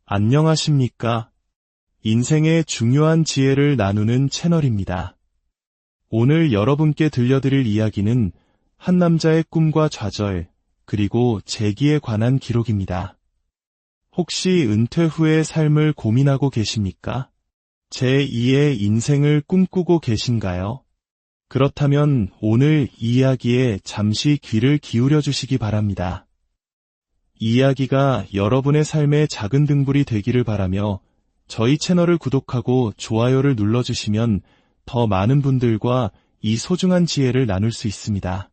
안녕하십니까? 인생의 중요한 지혜를 나누는 채널입니다. 오늘 여러분께 들려드릴 이야기는 한 남자의 꿈과 좌절, 그리고 재기에 관한 기록입니다. 혹시 은퇴 후의 삶을 고민하고 계십니까? 제2의 인생을 꿈꾸고 계신가요? 그렇다면 오늘 이야기에 잠시 귀를 기울여 주시기 바랍니다. 이야기가 여러분의 삶의 작은 등불이 되기를 바라며 저희 채널을 구독하고 좋아요를 눌러주시면 더 많은 분들과 이 소중한 지혜를 나눌 수 있습니다.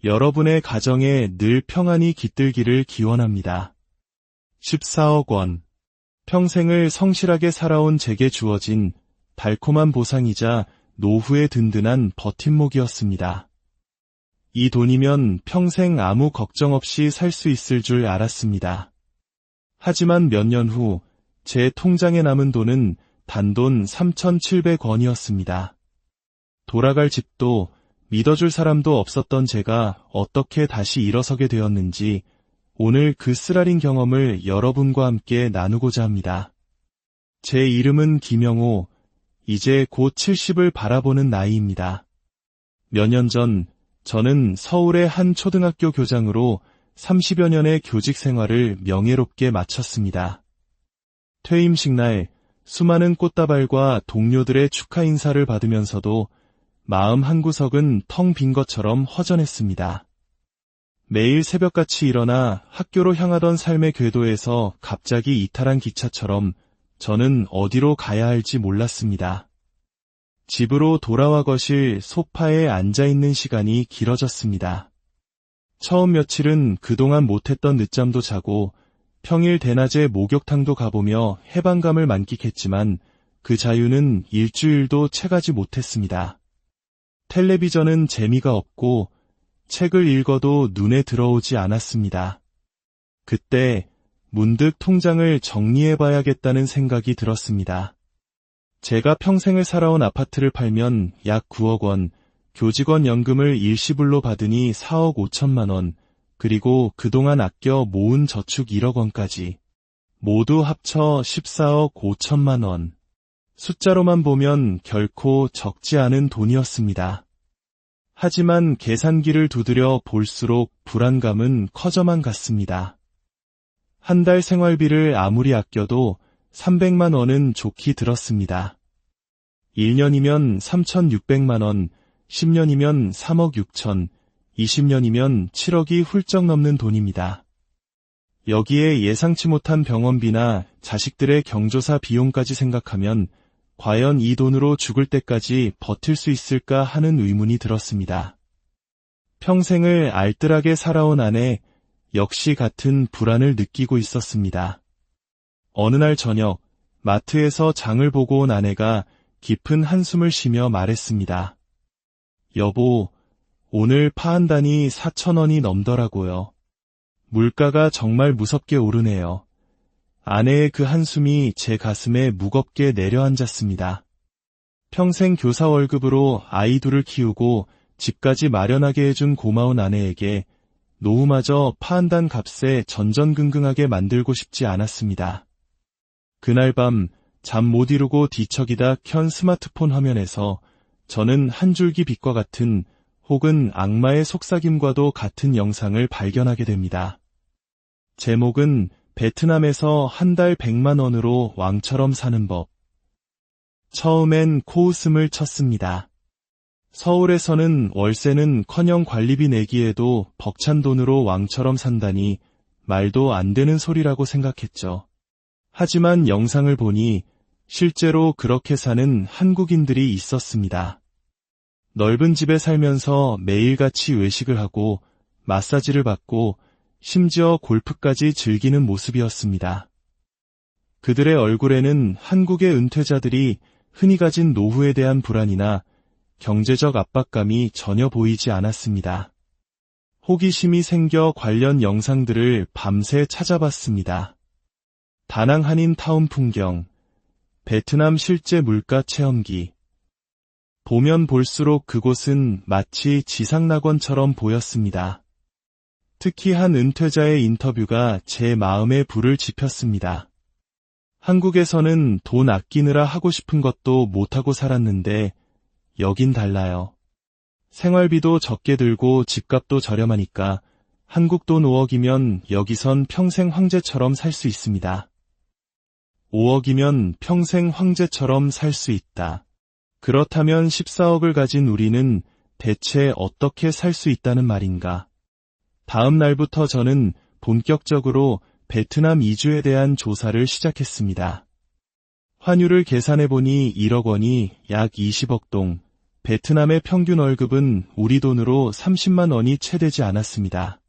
여러분의 가정에 늘 평안이 깃들기를 기원합니다. 14억 원. 평생을 성실하게 살아온 제게 주어진 달콤한 보상이자 노후의 든든한 버팀목이었습니다. 이 돈이면 평생 아무 걱정 없이 살 수 있을 줄 알았습니다. 하지만 몇 년 후 제 통장에 남은 돈은 단돈 3,700원이었습니다. 돌아갈 집도 믿어줄 사람도 없었던 제가 어떻게 다시 일어서게 되었는지 오늘 그 쓰라린 경험을 여러분과 함께 나누고자 합니다. 제 이름은 김영호, 이제 곧 70을 바라보는 나이입니다. 몇 년 전 저는 서울의 한 초등학교 교장으로 30여 년의 교직 생활을 명예롭게 마쳤습니다. 퇴임식 날 수많은 꽃다발과 동료들의 축하 인사를 받으면서도 마음 한구석은 텅 빈 것처럼 허전했습니다. 매일 새벽같이 일어나 학교로 향하던 삶의 궤도에서 갑자기 이탈한 기차처럼 저는 어디로 가야 할지 몰랐습니다. 집으로 돌아와 거실 소파에 앉아있는 시간이 길어졌습니다. 처음 며칠은 그동안 못했던 늦잠도 자고 평일 대낮에 목욕탕도 가보며 해방감을 만끽했지만 그 자유는 일주일도 채가지 못했습니다. 텔레비전은 재미가 없고 책을 읽어도 눈에 들어오지 않았습니다. 그때 문득 통장을 정리해봐야겠다는 생각이 들었습니다. 제가 평생을 살아온 아파트를 팔면 약 9억 원, 교직원 연금을 일시불로 받으니 4억 5천만 원, 그리고 그동안 아껴 모은 저축 1억 원까지 모두 합쳐 14억 5천만 원. 숫자로만 보면 결코 적지 않은 돈이었습니다. 하지만 계산기를 두드려 볼수록 불안감은 커져만 갔습니다. 한 달 생활비를 아무리 아껴도 300만 원은 좋게 들었습니다. 1년이면 3,600만 원, 10년이면 3억 6천, 20년이면 7억이 훌쩍 넘는 돈입니다. 여기에 예상치 못한 병원비나 자식들의 경조사 비용까지 생각하면 과연 이 돈으로 죽을 때까지 버틸 수 있을까 하는 의문이 들었습니다. 평생을 알뜰하게 살아온 아내 역시 같은 불안을 느끼고 있었습니다. 어느 날 저녁 마트에서 장을 보고 온 아내가 깊은 한숨을 쉬며 말했습니다. 여보, 오늘 파 한 단이 4,000원이 넘더라고요. 물가가 정말 무섭게 오르네요. 아내의 그 한숨이 제 가슴에 무겁게 내려앉았습니다. 평생 교사 월급으로 아이 둘을 키우고 집까지 마련하게 해준 고마운 아내에게 노후마저 파 한 단 값에 전전긍긍하게 만들고 싶지 않았습니다. 그날 밤 잠 못 이루고 뒤척이다 켠 스마트폰 화면에서 저는 한 줄기 빛과 같은 혹은 악마의 속삭임과도 같은 영상을 발견하게 됩니다. 제목은 베트남에서 한 달 100만 원으로 왕처럼 사는 법. 처음엔 코웃음을 쳤습니다. 서울에서는 월세는커녕 관리비 내기에도 벅찬 돈으로 왕처럼 산다니 말도 안 되는 소리라고 생각했죠. 하지만 영상을 보니 실제로 그렇게 사는 한국인들이 있었습니다. 넓은 집에 살면서 매일같이 외식을 하고 마사지를 받고 심지어 골프까지 즐기는 모습이었습니다. 그들의 얼굴에는 한국의 은퇴자들이 흔히 가진 노후에 대한 불안이나 경제적 압박감이 전혀 보이지 않았습니다. 호기심이 생겨 관련 영상들을 밤새 찾아봤습니다. 다낭 한인타운 풍경, 베트남 실제 물가 체험기. 보면 볼수록 그곳은 마치 지상낙원처럼 보였습니다. 특히 한 은퇴자의 인터뷰가 제 마음에 불을 지폈습니다. 한국에서는 돈 아끼느라 하고 싶은 것도 못하고 살았는데 여긴 달라요. 생활비도 적게 들고 집값도 저렴하니까 한국 돈 5억이면 여기선 평생 황제처럼 살 수 있습니다. 5억이면 평생 황제처럼 살 수 있다. 그렇다면 14억을 가진 우리는 대체 어떻게 살 수 있다는 말인가? 다음 날부터 저는 본격적으로 베트남 이주에 대한 조사를 시작했습니다. 환율을 계산해보니 1억 원이 약 20억 동, 베트남의 평균 월급은 우리 돈으로 30만 원이 채 되지 않았습니다.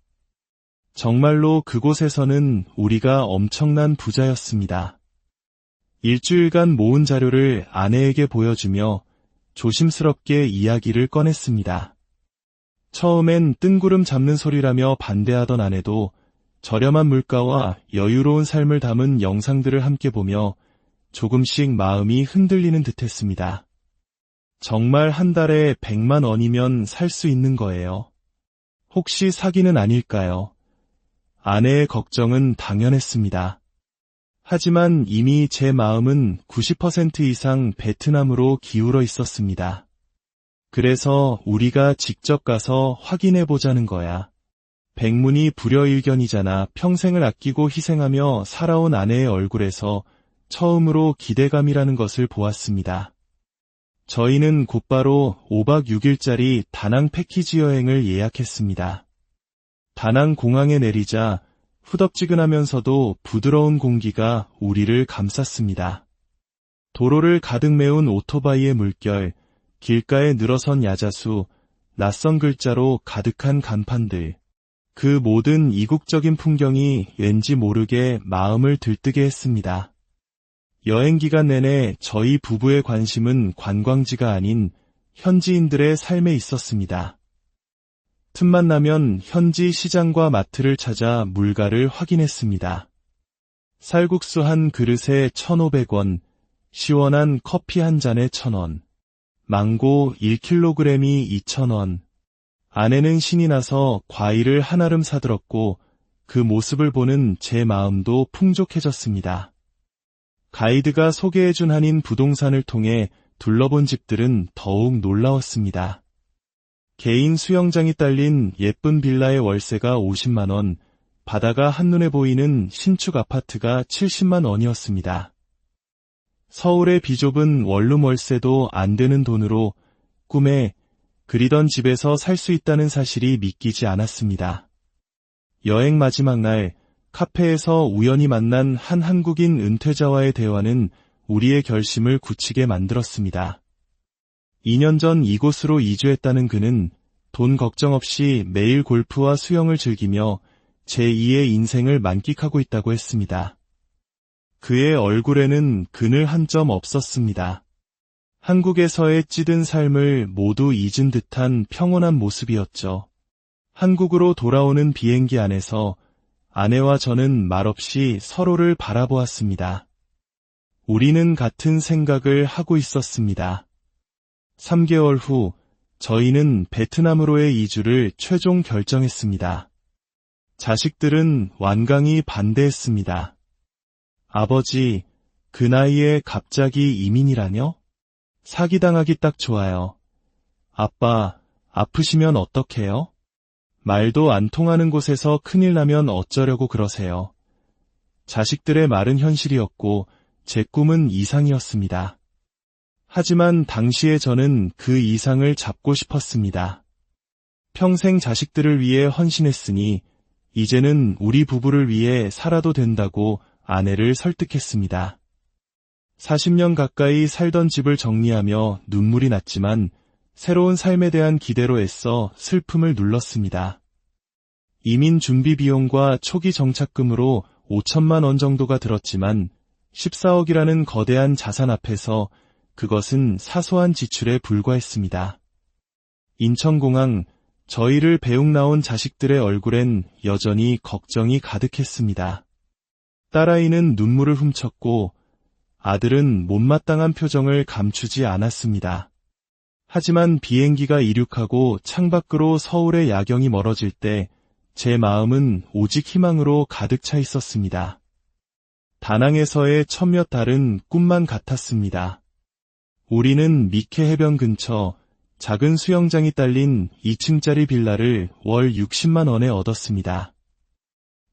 정말로 그곳에서는 우리가 엄청난 부자였습니다. 일주일간 모은 자료를 아내에게 보여주며 조심스럽게 이야기를 꺼냈습니다. 처음엔 뜬구름 잡는 소리라며 반대하던 아내도 저렴한 물가와 여유로운 삶을 담은 영상들을 함께 보며 조금씩 마음이 흔들리는 듯했습니다. 정말 한 달에 100만 원이면 살 수 있는 거예요. 혹시 사기는 아닐까요? 아내의 걱정은 당연했습니다. 하지만 이미 제 마음은 90% 이상 베트남으로 기울어 있었습니다. 그래서 우리가 직접 가서 확인해 보자는 거야. 백문이 불여일견이잖아. 평생을 아끼고 희생하며 살아온 아내의 얼굴에서 처음으로 기대감이라는 것을 보았습니다. 저희는 곧바로 5박 6일짜리 다낭 패키지 여행을 예약했습니다. 다낭 공항에 내리자 후덥지근하면서도 부드러운 공기가 우리를 감쌌습니다. 도로를 가득 메운 오토바이의 물결, 길가에 늘어선 야자수, 낯선 글자로 가득한 간판들. 그 모든 이국적인 풍경이 왠지 모르게 마음을 들뜨게 했습니다. 여행 기간 내내 저희 부부의 관심은 관광지가 아닌 현지인들의 삶에 있었습니다. 틈만 나면 현지 시장과 마트를 찾아 물가를 확인했습니다. 쌀국수 한 그릇에 1,500원, 시원한 커피 한 잔에 1,000원, 망고 1kg이 2,000원. 아내는 신이 나서 과일을 한아름 사들었고 그 모습을 보는 제 마음도 풍족해졌습니다. 가이드가 소개해준 한인 부동산을 통해 둘러본 집들은 더욱 놀라웠습니다. 개인 수영장이 딸린 예쁜 빌라의 월세가 50만 원, 바다가 한눈에 보이는 신축 아파트가 70만 원이었습니다. 서울의 비좁은 원룸 월세도 안 되는 돈으로 꿈에 그리던 집에서 살 수 있다는 사실이 믿기지 않았습니다. 여행 마지막 날, 카페에서 우연히 만난 한 한국인 은퇴자와의 대화는 우리의 결심을 굳히게 만들었습니다. 2년 전 이곳으로 이주했다는 그는 돈 걱정 없이 매일 골프와 수영을 즐기며 제2의 인생을 만끽하고 있다고 했습니다. 그의 얼굴에는 그늘 한 점 없었습니다. 한국에서의 찌든 삶을 모두 잊은 듯한 평온한 모습이었죠. 한국으로 돌아오는 비행기 안에서 아내와 저는 말없이 서로를 바라보았습니다. 우리는 같은 생각을 하고 있었습니다. 3개월 후 저희는 베트남으로의 이주를 최종 결정했습니다. 자식들은 완강히 반대했습니다. 아버지, 그 나이에 갑자기 이민이라뇨? 사기당하기 딱 좋아요. 아빠, 아프시면 어떡해요? 말도 안 통하는 곳에서 큰일 나면 어쩌려고 그러세요. 자식들의 말은 현실이었고 제 꿈은 이상이었습니다. 하지만 당시에 저는 그 이상을 잡고 싶었습니다. 평생 자식들을 위해 헌신했으니 이제는 우리 부부를 위해 살아도 된다고 아내를 설득했습니다. 40년 가까이 살던 집을 정리하며 눈물이 났지만 새로운 삶에 대한 기대로 애써 슬픔을 눌렀습니다. 이민 준비 비용과 초기 정착금으로 5천만 원 정도가 들었지만 14억이라는 거대한 자산 앞에서 그것은 사소한 지출에 불과했습니다. 인천공항, 저희를 배웅 나온 자식들의 얼굴엔 여전히 걱정이 가득했습니다. 딸아이는 눈물을 훔쳤고 아들은 못마땅한 표정을 감추지 않았습니다. 하지만 비행기가 이륙하고 창밖으로 서울의 야경이 멀어질 때 제 마음은 오직 희망으로 가득 차 있었습니다. 다낭에서의 첫몇 달은 꿈만 같았습니다. 우리는 미케 해변 근처 작은 수영장이 딸린 2층짜리 빌라를 월 60만 원에 얻었습니다.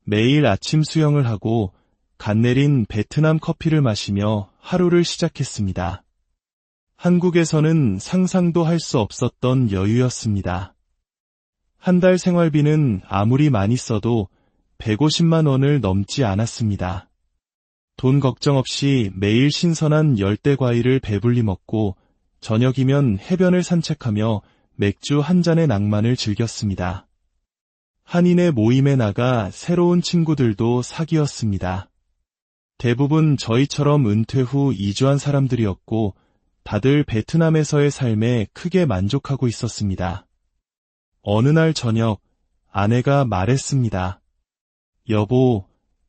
매일 아침 수영을 하고 갓 내린 베트남 커피를 마시며 하루를 시작했습니다. 한국에서는 상상도 할 수 없었던 여유였습니다. 한 달 생활비는 아무리 많이 써도 150만 원을 넘지 않았습니다. 돈 걱정 없이 매일 신선한 열대 과일을 배불리 먹고 저녁이면 해변을 산책하며 맥주 한 잔의 낭만을 즐겼습니다. 한인의 모임에 나가 새로운 친구들도 사귀었습니다. 대부분 저희처럼 은퇴 후 이주한 사람들이었고 다들 베트남에서의 삶에 크게 만족하고 있었습니다. 어느 날 저녁 아내가 말했습니다. 여보,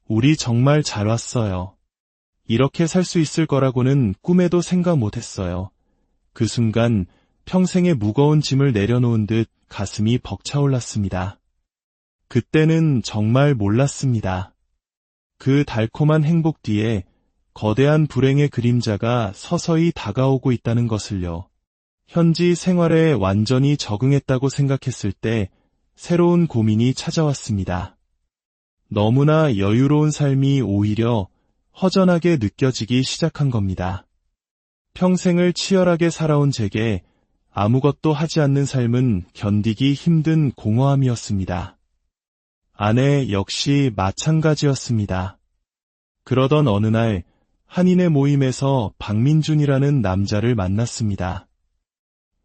우리 정말 잘 왔어요. 이렇게 살 수 있을 거라고는 꿈에도 생각 못했어요. 그 순간 평생의 무거운 짐을 내려놓은 듯 가슴이 벅차올랐습니다. 그때는 정말 몰랐습니다. 그 달콤한 행복 뒤에 거대한 불행의 그림자가 서서히 다가오고 있다는 것을요. 현지 생활에 완전히 적응했다고 생각했을 때 새로운 고민이 찾아왔습니다. 너무나 여유로운 삶이 오히려 허전하게 느껴지기 시작한 겁니다. 평생을 치열하게 살아온 제게 아무것도 하지 않는 삶은 견디기 힘든 공허함이었습니다. 아내 역시 마찬가지였습니다. 그러던 어느 날 한인의 모임에서 박민준이라는 남자를 만났습니다.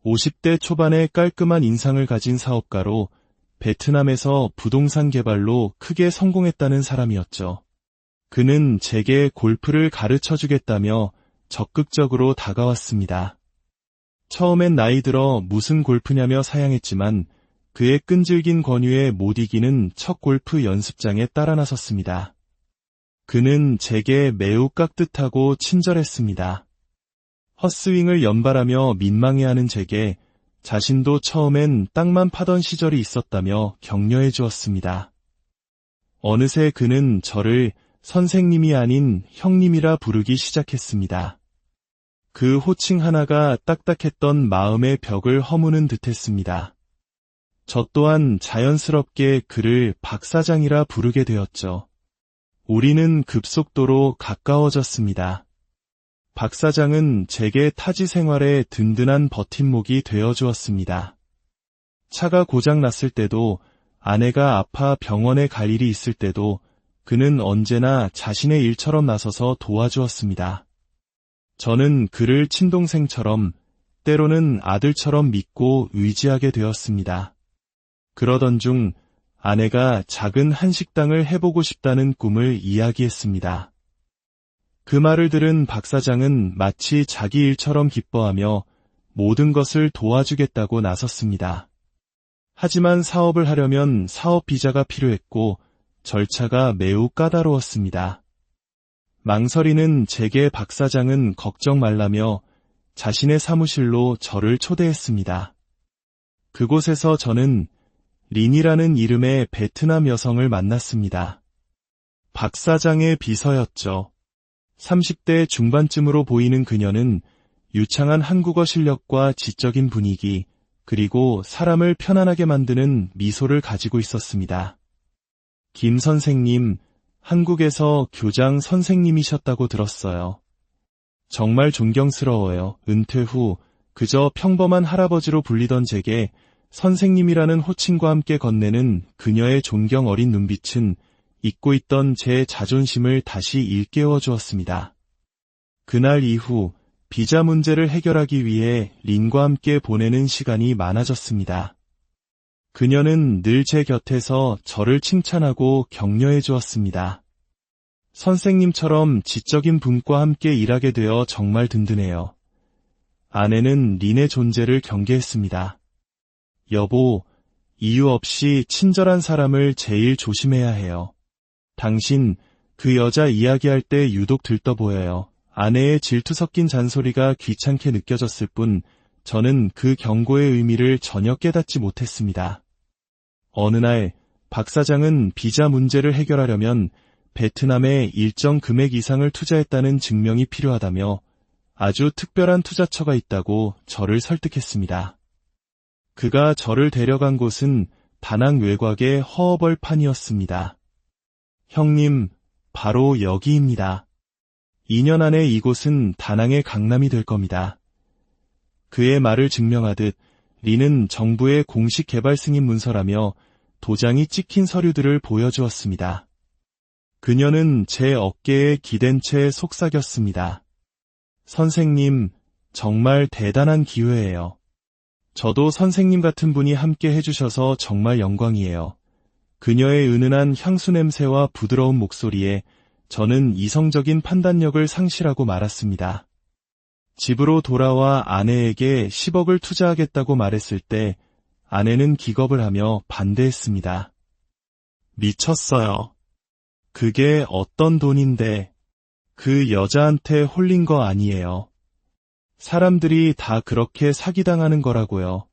50대 초반의 깔끔한 인상을 가진 사업가로 베트남에서 부동산 개발로 크게 성공했다는 사람이었죠. 그는 제게 골프를 가르쳐주겠다며 적극적으로 다가왔습니다. 처음엔 나이 들어 무슨 골프냐며 사양했지만 그의 끈질긴 권유에 못 이기는 첫 골프 연습장에 따라 나섰습니다. 그는 제게 매우 깍듯하고 친절했습니다. 헛스윙을 연발하며 민망해하는 제게 자신도 처음엔 땅만 파던 시절이 있었다며 격려해 주었습니다. 어느새 그는 저를 선생님이 아닌 형님이라 부르기 시작했습니다. 그 호칭 하나가 딱딱했던 마음의 벽을 허무는 듯했습니다. 저 또한 자연스럽게 그를 박 사장이라 부르게 되었죠. 우리는 급속도로 가까워졌습니다. 박 사장은 제게 타지 생활에 든든한 버팀목이 되어주었습니다. 차가 고장 났을 때도, 아내가 아파 병원에 갈 일이 있을 때도 그는 언제나 자신의 일처럼 나서서 도와주었습니다. 저는 그를 친동생처럼, 때로는 아들처럼 믿고 의지하게 되었습니다. 그러던 중 아내가 작은 한식당을 해보고 싶다는 꿈을 이야기했습니다. 그 말을 들은 박 사장은 마치 자기 일처럼 기뻐하며 모든 것을 도와주겠다고 나섰습니다. 하지만 사업을 하려면 사업 비자가 필요했고 절차가 매우 까다로웠습니다. 망설이는 제게 박 사장은 걱정 말라며 자신의 사무실로 저를 초대했습니다. 그곳에서 저는 린이라는 이름의 베트남 여성을 만났습니다. 박 사장의 비서였죠. 30대 중반쯤으로 보이는 그녀는 유창한 한국어 실력과 지적인 분위기, 그리고 사람을 편안하게 만드는 미소를 가지고 있었습니다. 김 선생님, 한국에서 교장 선생님이셨다고 들었어요. 정말 존경스러워요. 은퇴 후 그저 평범한 할아버지로 불리던 제게 선생님이라는 호칭과 함께 건네는 그녀의 존경 어린 눈빛은 잊고 있던 제 자존심을 다시 일깨워 주었습니다. 그날 이후 비자 문제를 해결하기 위해 린과 함께 보내는 시간이 많아졌습니다. 그녀는 늘 제 곁에서 저를 칭찬하고 격려해 주었습니다. 선생님처럼 지적인 분과 함께 일하게 되어 정말 든든해요. 아내는 린의 존재를 경계했습니다. 여보, 이유 없이 친절한 사람을 제일 조심해야 해요. 당신, 그 여자 이야기할 때 유독 들떠 보여요. 아내의 질투 섞인 잔소리가 귀찮게 느껴졌을 뿐 저는 그 경고의 의미를 전혀 깨닫지 못했습니다. 어느 날 박 사장은 비자 문제를 해결하려면 베트남에 일정 금액 이상을 투자했다는 증명이 필요하다며 아주 특별한 투자처가 있다고 저를 설득했습니다. 그가 저를 데려간 곳은 다낭 외곽의 허허벌판이었습니다. 형님, 바로 여기입니다. 2년 안에 이곳은 다낭의 강남이 될 겁니다. 그의 말을 증명하듯 리는 정부의 공식 개발 승인 문서라며 도장이 찍힌 서류들을 보여주었습니다. 그녀는 제 어깨에 기댄 채 속삭였습니다. 선생님, 정말 대단한 기회예요. 저도 선생님 같은 분이 함께 해주셔서 정말 영광이에요. 그녀의 은은한 향수 냄새와 부드러운 목소리에 저는 이성적인 판단력을 상실하고 말았습니다. 집으로 돌아와 아내에게 10억을 투자하겠다고 말했을 때 아내는 기겁을 하며 반대했습니다. 미쳤어요. 그게 어떤 돈인데 그 여자한테 홀린 거 아니에요. 사람들이 다 그렇게 사기당하는 거라고요.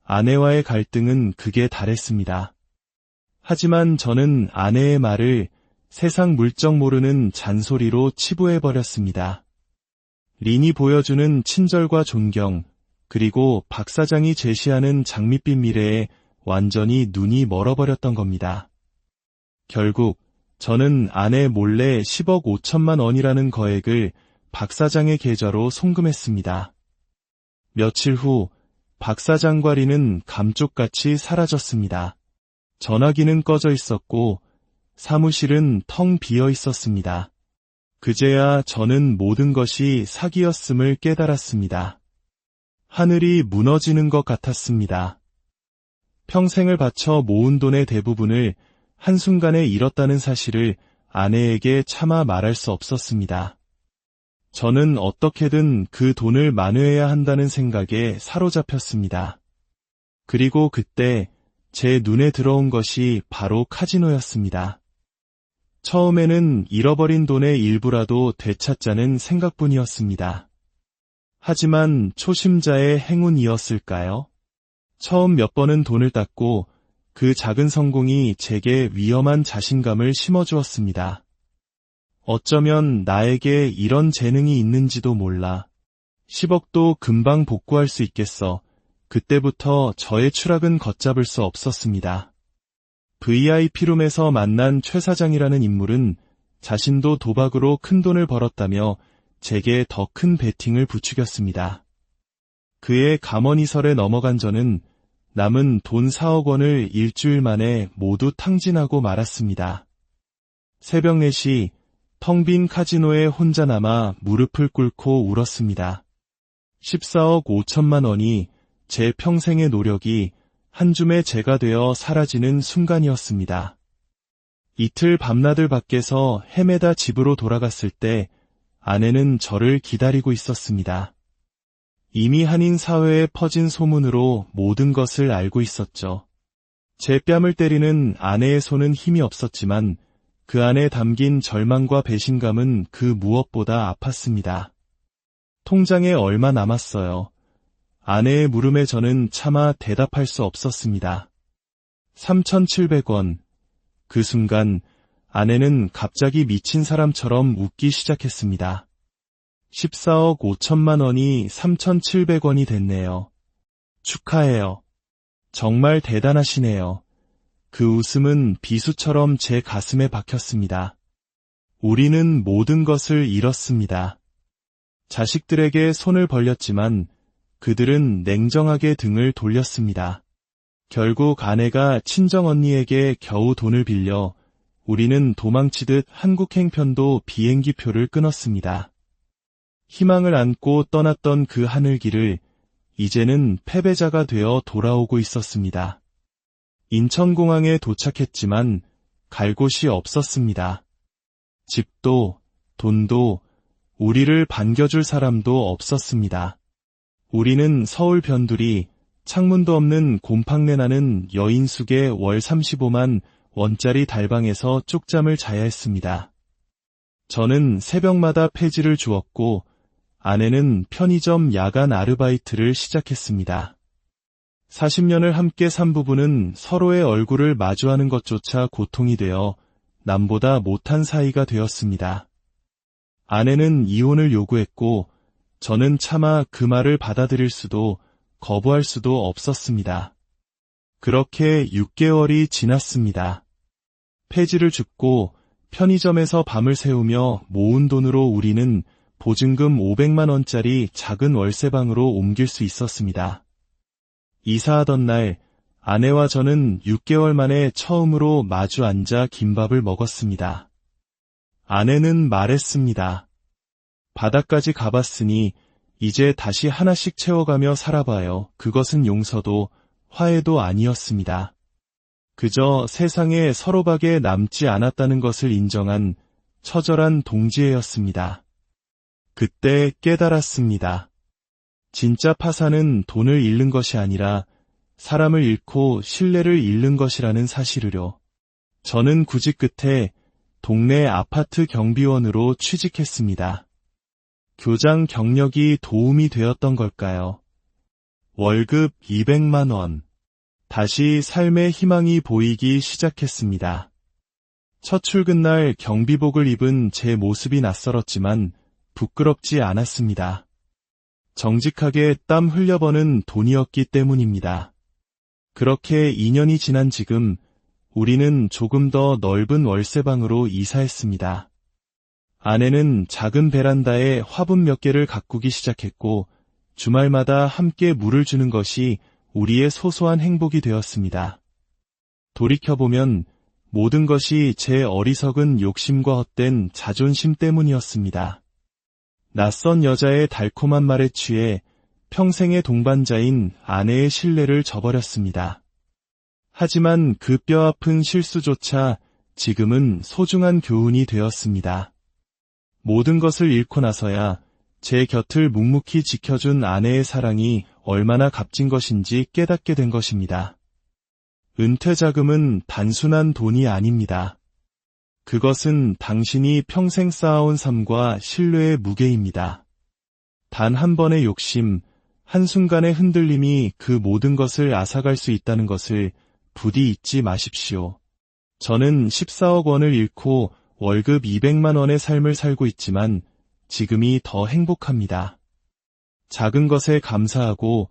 아내와의 갈등은 극에 달했습니다. 하지만 저는 아내의 말을 세상 물정 모르는 잔소리로 치부해버렸습니다. 린이 보여주는 친절과 존경, 그리고 박 사장이 제시하는 장밋빛 미래에 완전히 눈이 멀어버렸던 겁니다. 결국 저는 아내 몰래 10억 5천만 원이라는 거액을 박 사장의 계좌로 송금했습니다. 며칠 후 박 사장과 린은 감쪽같이 사라졌습니다. 전화기는 꺼져 있었고 사무실은 텅 비어 있었습니다. 그제야 저는 모든 것이 사기였음을 깨달았습니다. 하늘이 무너지는 것 같았습니다. 평생을 바쳐 모은 돈의 대부분을 한순간에 잃었다는 사실을 아내에게 차마 말할 수 없었습니다. 저는 어떻게든 그 돈을 만회해야 한다는 생각에 사로잡혔습니다. 그리고 그때 제 눈에 들어온 것이 바로 카지노였습니다. 처음에는 잃어버린 돈의 일부라도 되찾자는 생각뿐이었습니다. 하지만 초심자의 행운이었을까요? 처음 몇 번은 돈을 땄고 그 작은 성공이 제게 위험한 자신감을 심어주었습니다. 어쩌면 나에게 이런 재능이 있는지도 몰라. 10억도 금방 복구할 수 있겠어. 그때부터 저의 추락은 걷잡을 수 없었습니다. VIP룸에서 만난 최 사장이라는 인물은 자신도 도박으로 큰 돈을 벌었다며 제게 더 큰 베팅을 부추겼습니다. 그의 감언이설에 넘어간 저는 남은 돈 4억 원을 일주일 만에 모두 탕진하고 말았습니다. 새벽 4시 텅 빈 카지노에 혼자 남아 무릎을 꿇고 울었습니다. 14억 5천만 원이 제 평생의 노력이 한 줌의 재가 되어 사라지는 순간이었습니다. 이틀 밤낮을 밖에서 헤매다 집으로 돌아갔을 때 아내는 저를 기다리고 있었습니다. 이미 한인 사회에 퍼진 소문으로 모든 것을 알고 있었죠. 제 뺨을 때리는 아내의 손은 힘이 없었지만 그 안에 담긴 절망과 배신감은 그 무엇보다 아팠습니다. 통장에 얼마 남았어요. 아내의 물음에 저는 차마 대답할 수 없었습니다. 3,700원. 그 순간 아내는 갑자기 미친 사람처럼 웃기 시작했습니다. 14억 5천만 원이 3,700원이 됐네요. 축하해요. 정말 대단하시네요. 그 웃음은 비수처럼 제 가슴에 박혔습니다. 우리는 모든 것을 잃었습니다. 자식들에게 손을 벌렸지만 그들은 냉정하게 등을 돌렸습니다. 결국 아내가 친정언니에게 겨우 돈을 빌려 우리는 도망치듯 한국행편도 비행기표를 끊었습니다. 희망을 안고 떠났던 그 하늘길을 이제는 패배자가 되어 돌아오고 있었습니다. 인천공항에 도착했지만 갈 곳이 없었습니다. 집도, 돈도, 우리를 반겨줄 사람도 없었습니다. 우리는 서울 변두리, 창문도 없는 곰팡내 나는 여인숙의 월 35만 원짜리 달방에서 쪽잠을 자야 했습니다. 저는 새벽마다 폐지를 주었고 아내는 편의점 야간 아르바이트를 시작했습니다. 40년을 함께 산 부부는 서로의 얼굴을 마주하는 것조차 고통이 되어 남보다 못한 사이가 되었습니다. 아내는 이혼을 요구했고 저는 차마 그 말을 받아들일 수도 거부할 수도 없었습니다. 그렇게 6개월이 지났습니다. 폐지를 줍고 편의점에서 밤을 새우며 모은 돈으로 우리는 보증금 500만 원짜리 작은 월세방으로 옮길 수 있었습니다. 이사하던 날 아내와 저는 6개월 만에 처음으로 마주 앉아 김밥을 먹었습니다. 아내는 말했습니다. 바다까지 가봤으니 이제 다시 하나씩 채워가며 살아봐요. 그것은 용서도 화해도 아니었습니다. 그저 세상에 서로밖에 남지 않았다는 것을 인정한 처절한 동지애였습니다. 그때 깨달았습니다. 진짜 파산은 돈을 잃는 것이 아니라 사람을 잃고 신뢰를 잃는 것이라는 사실을요. 저는 구직 끝에 동네 아파트 경비원으로 취직했습니다. 교장 경력이 도움이 되었던 걸까요? 월급 200만 원. 다시 삶의 희망이 보이기 시작했습니다. 첫 출근날 경비복을 입은 제 모습이 낯설었지만 부끄럽지 않았습니다. 정직하게 땀 흘려버는 돈이었기 때문입니다. 그렇게 2년이 지난 지금 우리는 조금 더 넓은 월세방으로 이사했습니다. 아내는 작은 베란다에 화분 몇 개를 가꾸기 시작했고 주말마다 함께 물을 주는 것이 우리의 소소한 행복이 되었습니다. 돌이켜보면 모든 것이 제 어리석은 욕심과 헛된 자존심 때문이었습니다. 낯선 여자의 달콤한 말에 취해 평생의 동반자인 아내의 신뢰를 저버렸습니다. 하지만 그 뼈아픈 실수조차 지금은 소중한 교훈이 되었습니다. 모든 것을 잃고 나서야 제 곁을 묵묵히 지켜준 아내의 사랑이 얼마나 값진 것인지 깨닫게 된 것입니다. 은퇴자금은 단순한 돈이 아닙니다. 그것은 당신이 평생 쌓아온 삶과 신뢰의 무게입니다. 단 한 번의 욕심, 한순간의 흔들림이 그 모든 것을 앗아갈 수 있다는 것을 부디 잊지 마십시오. 저는 14억 원을 잃고 월급 200만 원의 삶을 살고 있지만 지금이 더 행복합니다. 작은 것에 감사하고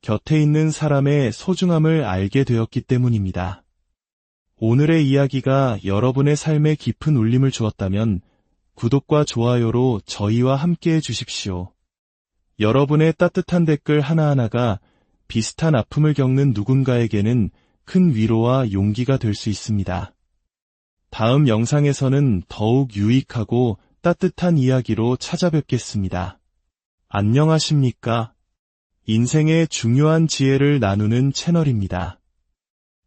곁에 있는 사람의 소중함을 알게 되었기 때문입니다. 오늘의 이야기가 여러분의 삶에 깊은 울림을 주었다면 구독과 좋아요로 저희와 함께해 주십시오. 여러분의 따뜻한 댓글 하나하나가 비슷한 아픔을 겪는 누군가에게는 큰 위로와 용기가 될 수 있습니다. 다음 영상에서는 더욱 유익하고 따뜻한 이야기로 찾아뵙겠습니다. 안녕하십니까? 인생의 중요한 지혜를 나누는 채널입니다.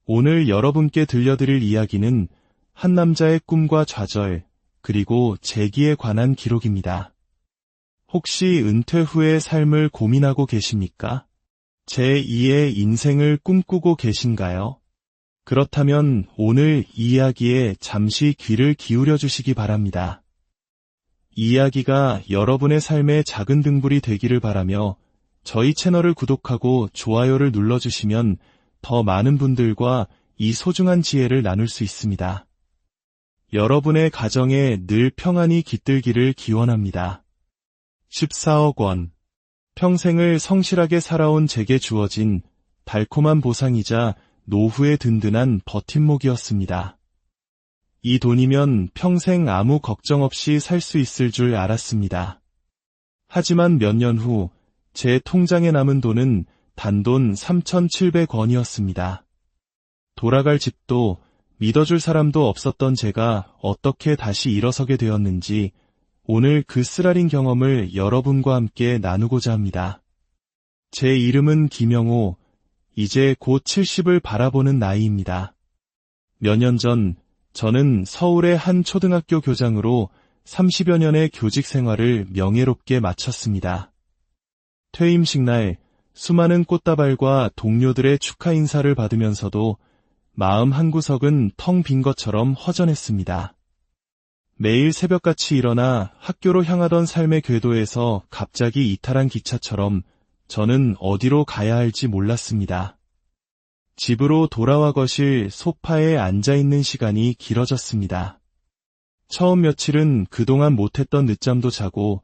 오늘 여러분께 들려드릴 이야기는 한 남자의 꿈과 좌절, 그리고 재기에 관한 기록입니다. 혹시 은퇴 후의 삶을 고민하고 계십니까? 제2의 인생을 꿈꾸고 계신가요? 그렇다면 오늘 이 이야기에 잠시 귀를 기울여 주시기 바랍니다. 이 이야기가 여러분의 삶의 작은 등불이 되기를 바라며 저희 채널을 구독하고 좋아요를 눌러주시면 더 많은 분들과 이 소중한 지혜를 나눌 수 있습니다. 여러분의 가정에 늘 평안이 깃들기를 기원합니다. 14억 원. 평생을 성실하게 살아온 제게 주어진 달콤한 보상이자 노후의 든든한 버팀목이었습니다. 이 돈이면 평생 아무 걱정 없이 살 수 있을 줄 알았습니다. 하지만 몇 년 후 제 통장에 남은 돈은 단돈 3,700원이었습니다. 돌아갈 집도 믿어줄 사람도 없었던 제가 어떻게 다시 일어서게 되었는지 오늘 그 쓰라린 경험을 여러분과 함께 나누고자 합니다. 제 이름은 김영호, 이제 곧 70을 바라보는 나이입니다. 몇 년 전 저는 서울의 한 초등학교 교장으로 30여 년의 교직 생활을 명예롭게 마쳤습니다. 퇴임식 날 수많은 꽃다발과 동료들의 축하 인사를 받으면서도 마음 한구석은 텅 빈 것처럼 허전했습니다. 매일 새벽같이 일어나 학교로 향하던 삶의 궤도에서 갑자기 이탈한 기차처럼 저는 어디로 가야 할지 몰랐습니다. 집으로 돌아와 거실 소파에 앉아있는 시간이 길어졌습니다. 처음 며칠은 그동안 못했던 늦잠도 자고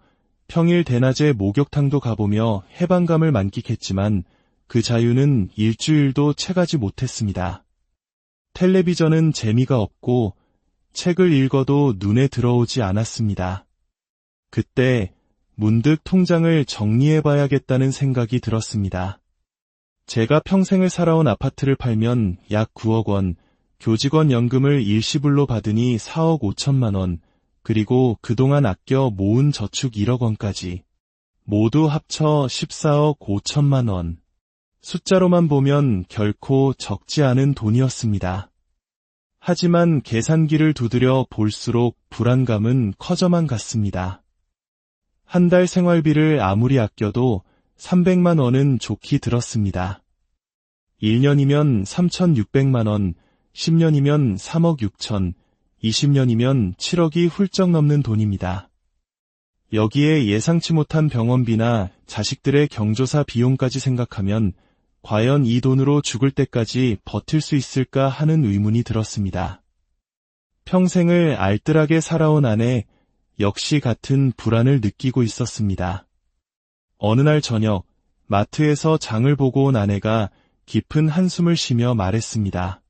평일 대낮에 목욕탕도 가보며 해방감을 만끽했지만 그 자유는 일주일도 채가지 못했습니다. 텔레비전은 재미가 없고 책을 읽어도 눈에 들어오지 않았습니다. 그때 문득 통장을 정리해봐야겠다는 생각이 들었습니다. 제가 평생을 살아온 아파트를 팔면 약 9억 원, 교직원 연금을 일시불로 받으니 4억 5천만 원, 그리고 그동안 아껴 모은 저축 1억 원까지 모두 합쳐 14억 5천만 원. 숫자로만 보면 결코 적지 않은 돈이었습니다. 하지만 계산기를 두드려 볼수록 불안감은 커져만 갔습니다. 한 달 생활비를 아무리 아껴도 300만 원은 좋게 들었습니다. 1년이면 3,600만 원, 10년이면 3억 6천, 20년이면 7억이 훌쩍 넘는 돈입니다. 여기에 예상치 못한 병원비나 자식들의 경조사 비용까지 생각하면 과연 이 돈으로 죽을 때까지 버틸 수 있을까 하는 의문이 들었습니다. 평생을 알뜰하게 살아온 아내 역시 같은 불안을 느끼고 있었습니다. 어느 날 저녁 마트에서 장을 보고 온 아내가 깊은 한숨을 쉬며 말했습니다.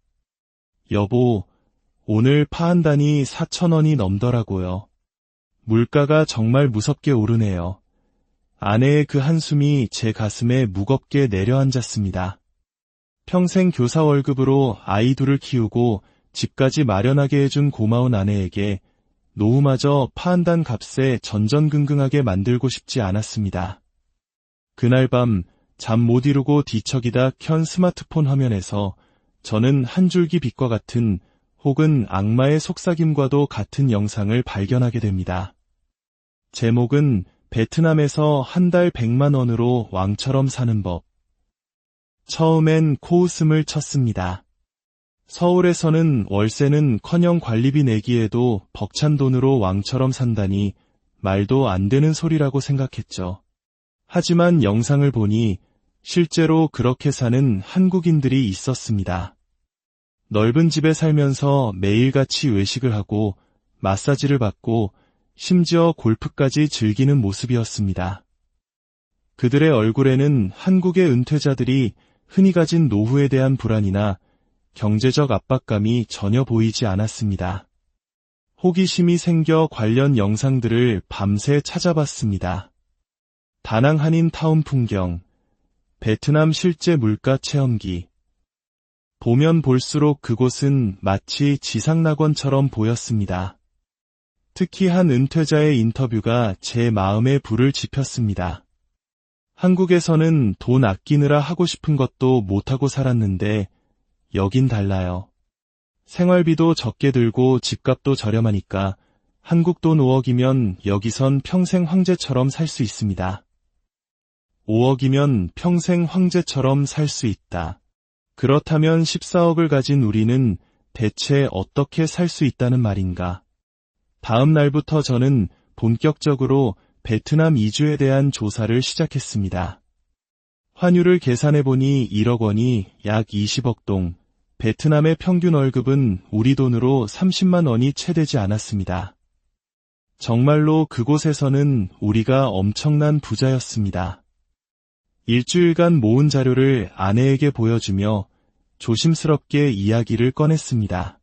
여보, 오늘 파 한 단이 4,000원이 넘더라고요. 물가가 정말 무섭게 오르네요. 아내의 그 한숨이 제 가슴에 무겁게 내려앉았습니다. 평생 교사 월급으로 아이 둘을 키우고 집까지 마련하게 해준 고마운 아내에게 노후마저 파 한 단 값에 전전긍긍하게 만들고 싶지 않았습니다. 그날 밤 잠 못 이루고 뒤척이다 켠 스마트폰 화면에서 저는 한 줄기 빛과 같은 혹은 악마의 속삭임과도 같은 영상을 발견하게 됩니다. 제목은 베트남에서 한 달 100만 원으로 왕처럼 사는 법. 처음엔 코웃음을 쳤습니다. 서울에서는 월세는커녕 관리비 내기에도 벅찬 돈으로 왕처럼 산다니 말도 안 되는 소리라고 생각했죠. 하지만 영상을 보니 실제로 그렇게 사는 한국인들이 있었습니다. 넓은 집에 살면서 매일같이 외식을 하고 마사지를 받고 심지어 골프까지 즐기는 모습이었습니다. 그들의 얼굴에는 한국의 은퇴자들이 흔히 가진 노후에 대한 불안이나 경제적 압박감이 전혀 보이지 않았습니다. 호기심이 생겨 관련 영상들을 밤새 찾아봤습니다. 다낭 한인타운 풍경, 베트남 실제 물가 체험기. 보면 볼수록 그곳은 마치 지상낙원처럼 보였습니다. 특히 한 은퇴자의 인터뷰가 제 마음에 불을 지폈습니다. 한국에서는 돈 아끼느라 하고 싶은 것도 못하고 살았는데 여긴 달라요. 생활비도 적게 들고 집값도 저렴하니까 한국 돈 5억이면 여기선 평생 황제처럼 살 수 있습니다. 5억이면 평생 황제처럼 살 수 있다. 그렇다면 14억을 가진 우리는 대체 어떻게 살 수 있다는 말인가? 다음 날부터 저는 본격적으로 베트남 이주에 대한 조사를 시작했습니다. 환율을 계산해보니 1억 원이 약 20억 동, 베트남의 평균 월급은 우리 돈으로 30만 원이 채 되지 않았습니다. 정말로 그곳에서는 우리가 엄청난 부자였습니다. 일주일간 모은 자료를 아내에게 보여주며 조심스럽게 이야기를 꺼냈습니다.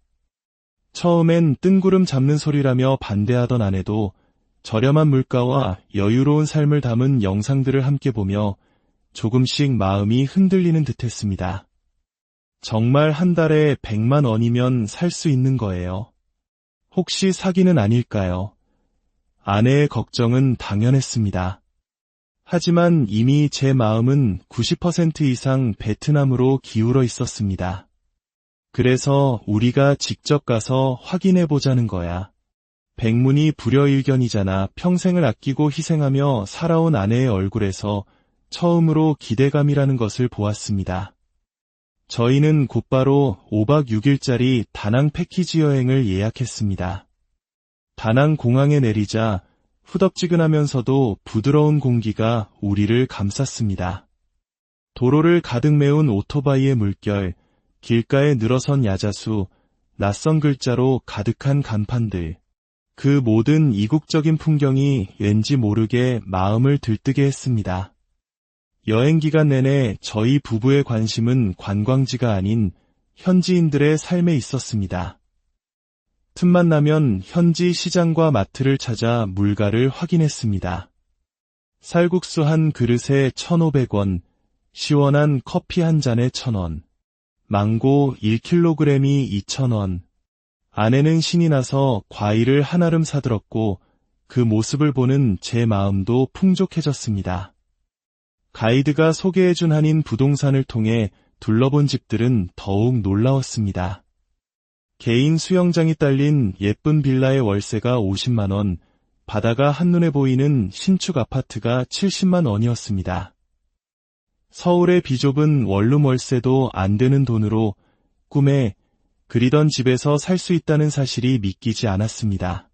처음엔 뜬구름 잡는 소리라며 반대하던 아내도 저렴한 물가와 여유로운 삶을 담은 영상들을 함께 보며 조금씩 마음이 흔들리는 듯했습니다. 정말 한 달에 100만 원이면 살 수 있는 거예요. 혹시 사기는 아닐까요? 아내의 걱정은 당연했습니다. 하지만 이미 제 마음은 90% 이상 베트남으로 기울어 있었습니다. 그래서 우리가 직접 가서 확인해 보자는 거야. 백문이 불여일견이잖아. 평생을 아끼고 희생하며 살아온 아내의 얼굴에서 처음으로 기대감이라는 것을 보았습니다. 저희는 곧바로 5박 6일짜리 다낭 패키지 여행을 예약했습니다. 다낭 공항에 내리자 후덥지근하면서도 부드러운 공기가 우리를 감쌌습니다. 도로를 가득 메운 오토바이의 물결, 길가에 늘어선 야자수, 낯선 글자로 가득한 간판들. 그 모든 이국적인 풍경이 왠지 모르게 마음을 들뜨게 했습니다. 여행 기간 내내 저희 부부의 관심은 관광지가 아닌 현지인들의 삶에 있었습니다. 틈만 나면 현지 시장과 마트를 찾아 물가를 확인했습니다. 쌀국수 한 그릇에 1,500원, 시원한 커피 한 잔에 1,000원, 망고 1kg이 2,000원. 아내는 신이 나서 과일을 한아름 사들었고 그 모습을 보는 제 마음도 풍족해졌습니다. 가이드가 소개해준 한인 부동산을 통해 둘러본 집들은 더욱 놀라웠습니다. 개인 수영장이 딸린 예쁜 빌라의 월세가 50만 원, 바다가 한눈에 보이는 신축 아파트가 70만 원이었습니다. 서울의 비좁은 원룸 월세도 안 되는 돈으로 꿈에 그리던 집에서 살 수 있다는 사실이 믿기지 않았습니다.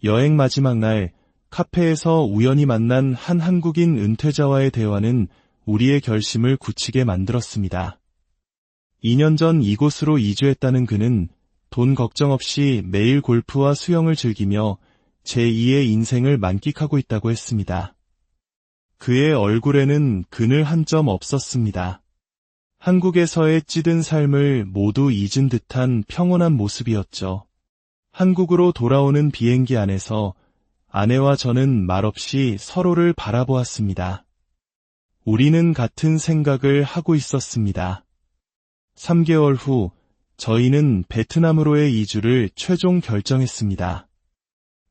여행 마지막 날, 카페에서 우연히 만난 한 한국인 은퇴자와의 대화는 우리의 결심을 굳히게 만들었습니다. 2년 전 이곳으로 이주했다는 그는 돈 걱정 없이 매일 골프와 수영을 즐기며 제2의 인생을 만끽하고 있다고 했습니다. 그의 얼굴에는 그늘 한 점 없었습니다. 한국에서의 찌든 삶을 모두 잊은 듯한 평온한 모습이었죠. 한국으로 돌아오는 비행기 안에서 아내와 저는 말없이 서로를 바라보았습니다. 우리는 같은 생각을 하고 있었습니다. 3개월 후 저희는 베트남으로의 이주를 최종 결정했습니다.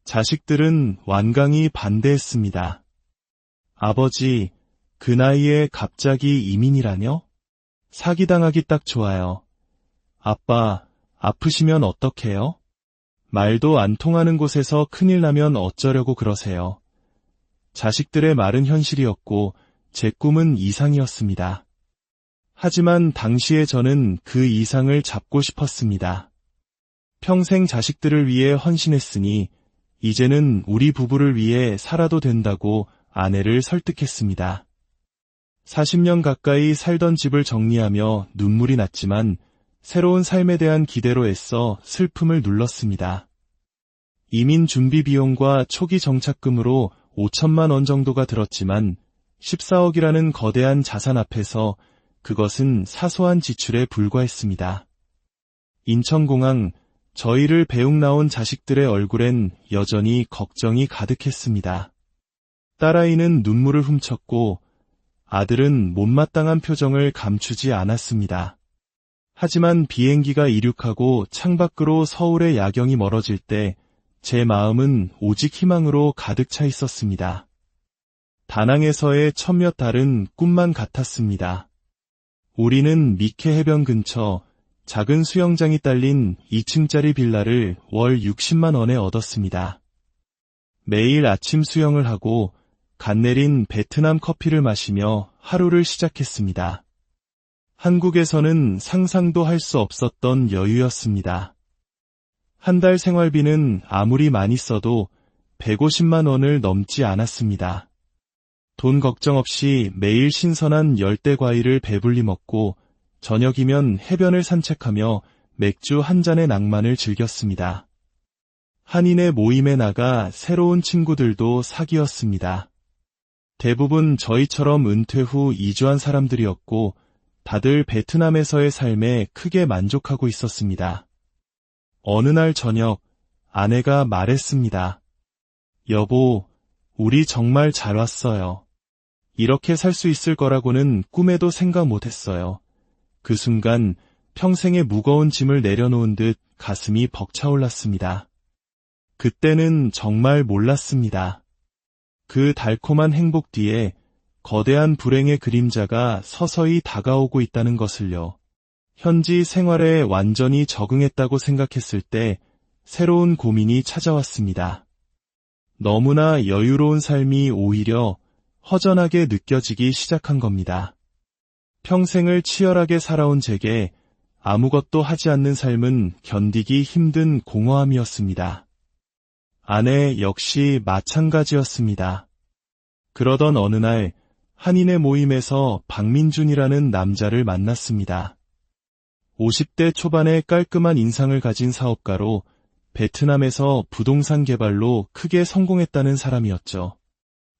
자식들은 완강히 반대했습니다. 아버지, 그 나이에 갑자기 이민이라뇨? 사기당하기 딱 좋아요. 아빠, 아프시면 어떡해요? 말도 안 통하는 곳에서 큰일 나면 어쩌려고 그러세요. 자식들의 말은 현실이었고 제 꿈은 이상이었습니다. 하지만 당시에 저는 그 이상을 잡고 싶었습니다. 평생 자식들을 위해 헌신했으니 이제는 우리 부부를 위해 살아도 된다고 아내를 설득했습니다. 40년 가까이 살던 집을 정리하며 눈물이 났지만 새로운 삶에 대한 기대로 애써 슬픔을 눌렀습니다. 이민 준비 비용과 초기 정착금으로 5천만 원 정도가 들었지만 14억이라는 거대한 자산 앞에서 그것은 사소한 지출에 불과했습니다. 인천공항, 저희를 배웅 나온 자식들의 얼굴엔 여전히 걱정이 가득했습니다. 딸아이는 눈물을 훔쳤고 아들은 못마땅한 표정을 감추지 않았습니다. 하지만 비행기가 이륙하고 창밖으로 서울의 야경이 멀어질 때 제 마음은 오직 희망으로 가득 차 있었습니다. 다낭에서의 첫몇 달은 꿈만 같았습니다. 우리는 미케 해변 근처 작은 수영장이 딸린 2층짜리 빌라를 월 60만 원에 얻었습니다. 매일 아침 수영을 하고 갓 내린 베트남 커피를 마시며 하루를 시작했습니다. 한국에서는 상상도 할 수 없었던 여유였습니다. 한 달 생활비는 아무리 많이 써도 150만 원을 넘지 않았습니다. 돈 걱정 없이 매일 신선한 열대 과일을 배불리 먹고 저녁이면 해변을 산책하며 맥주 한 잔의 낭만을 즐겼습니다. 한인의 모임에 나가 새로운 친구들도 사귀었습니다. 대부분 저희처럼 은퇴 후 이주한 사람들이었고 다들 베트남에서의 삶에 크게 만족하고 있었습니다. 어느 날 저녁 아내가 말했습니다. 여보, 우리 정말 잘 왔어요. 이렇게 살 수 있을 거라고는 꿈에도 생각 못했어요. 그 순간 평생의 무거운 짐을 내려놓은 듯 가슴이 벅차올랐습니다. 그때는 정말 몰랐습니다. 그 달콤한 행복 뒤에 거대한 불행의 그림자가 서서히 다가오고 있다는 것을요. 현지 생활에 완전히 적응했다고 생각했을 때 새로운 고민이 찾아왔습니다. 너무나 여유로운 삶이 오히려 허전하게 느껴지기 시작한 겁니다. 평생을 치열하게 살아온 제게 아무것도 하지 않는 삶은 견디기 힘든 공허함이었습니다. 아내 역시 마찬가지였습니다. 그러던 어느 날 한인의 모임에서 박민준이라는 남자를 만났습니다. 50대 초반의 깔끔한 인상을 가진 사업가로 베트남에서 부동산 개발로 크게 성공했다는 사람이었죠.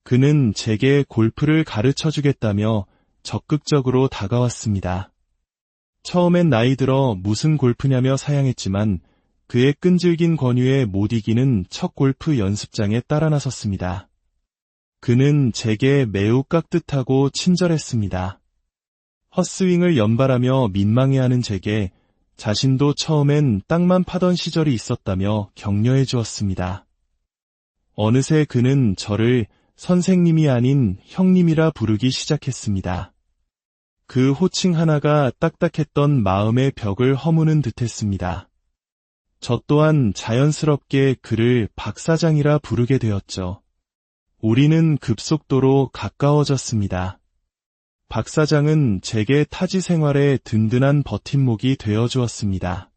그는 제게 골프를 가르쳐주겠다며 적극적으로 다가왔습니다. 처음엔 나이 들어 무슨 골프냐며 사양했지만 그의 끈질긴 권유에 못 이기는 첫 골프 연습장에 따라 나섰습니다. 그는 제게 매우 깍듯하고 친절했습니다. 헛스윙을 연발하며 민망해하는 제게 자신도 처음엔 땅만 파던 시절이 있었다며 격려해 주었습니다. 어느새 그는 저를 선생님이 아닌 형님이라 부르기 시작했습니다. 그 호칭 하나가 딱딱했던 마음의 벽을 허무는 듯했습니다. 저 또한 자연스럽게 그를 박 사장이라 부르게 되었죠. 우리는 급속도로 가까워졌습니다. 박 사장은 제게 타지 생활에 든든한 버팀목이 되어주었습니다.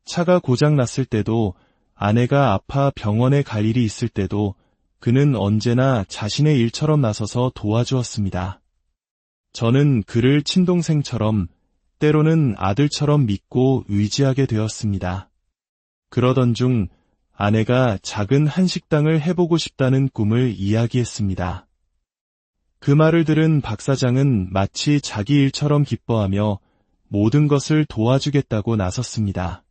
차가 고장 났을 때도, 아내가 아파 병원에 갈 일이 있을 때도 그는 언제나 자신의 일처럼 나서서 도와주었습니다. 저는 그를 친동생처럼, 때로는 아들처럼 믿고 의지하게 되었습니다. 그러던 중 아내가 작은 한식당을 해보고 싶다는 꿈을 이야기했습니다. 그 말을 들은 박 사장은 마치 자기 일처럼 기뻐하며 모든 것을 도와주겠다고 나섰습니다.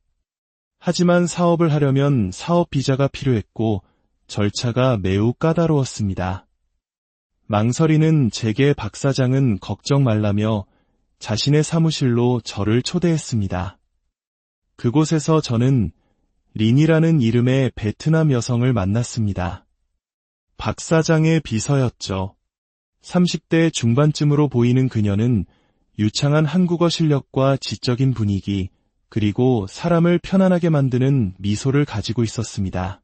하지만 사업을 하려면 사업 비자가 필요했고 절차가 매우 까다로웠습니다. 망설이는 제게 박 사장은 걱정 말라며 자신의 사무실로 저를 초대했습니다. 그곳에서 저는 린이라는 이름의 베트남 여성을 만났습니다. 박 사장의 비서였죠. 30대 중반쯤으로 보이는 그녀는 유창한 한국어 실력과 지적인 분위기, 그리고 사람을 편안하게 만드는 미소를 가지고 있었습니다.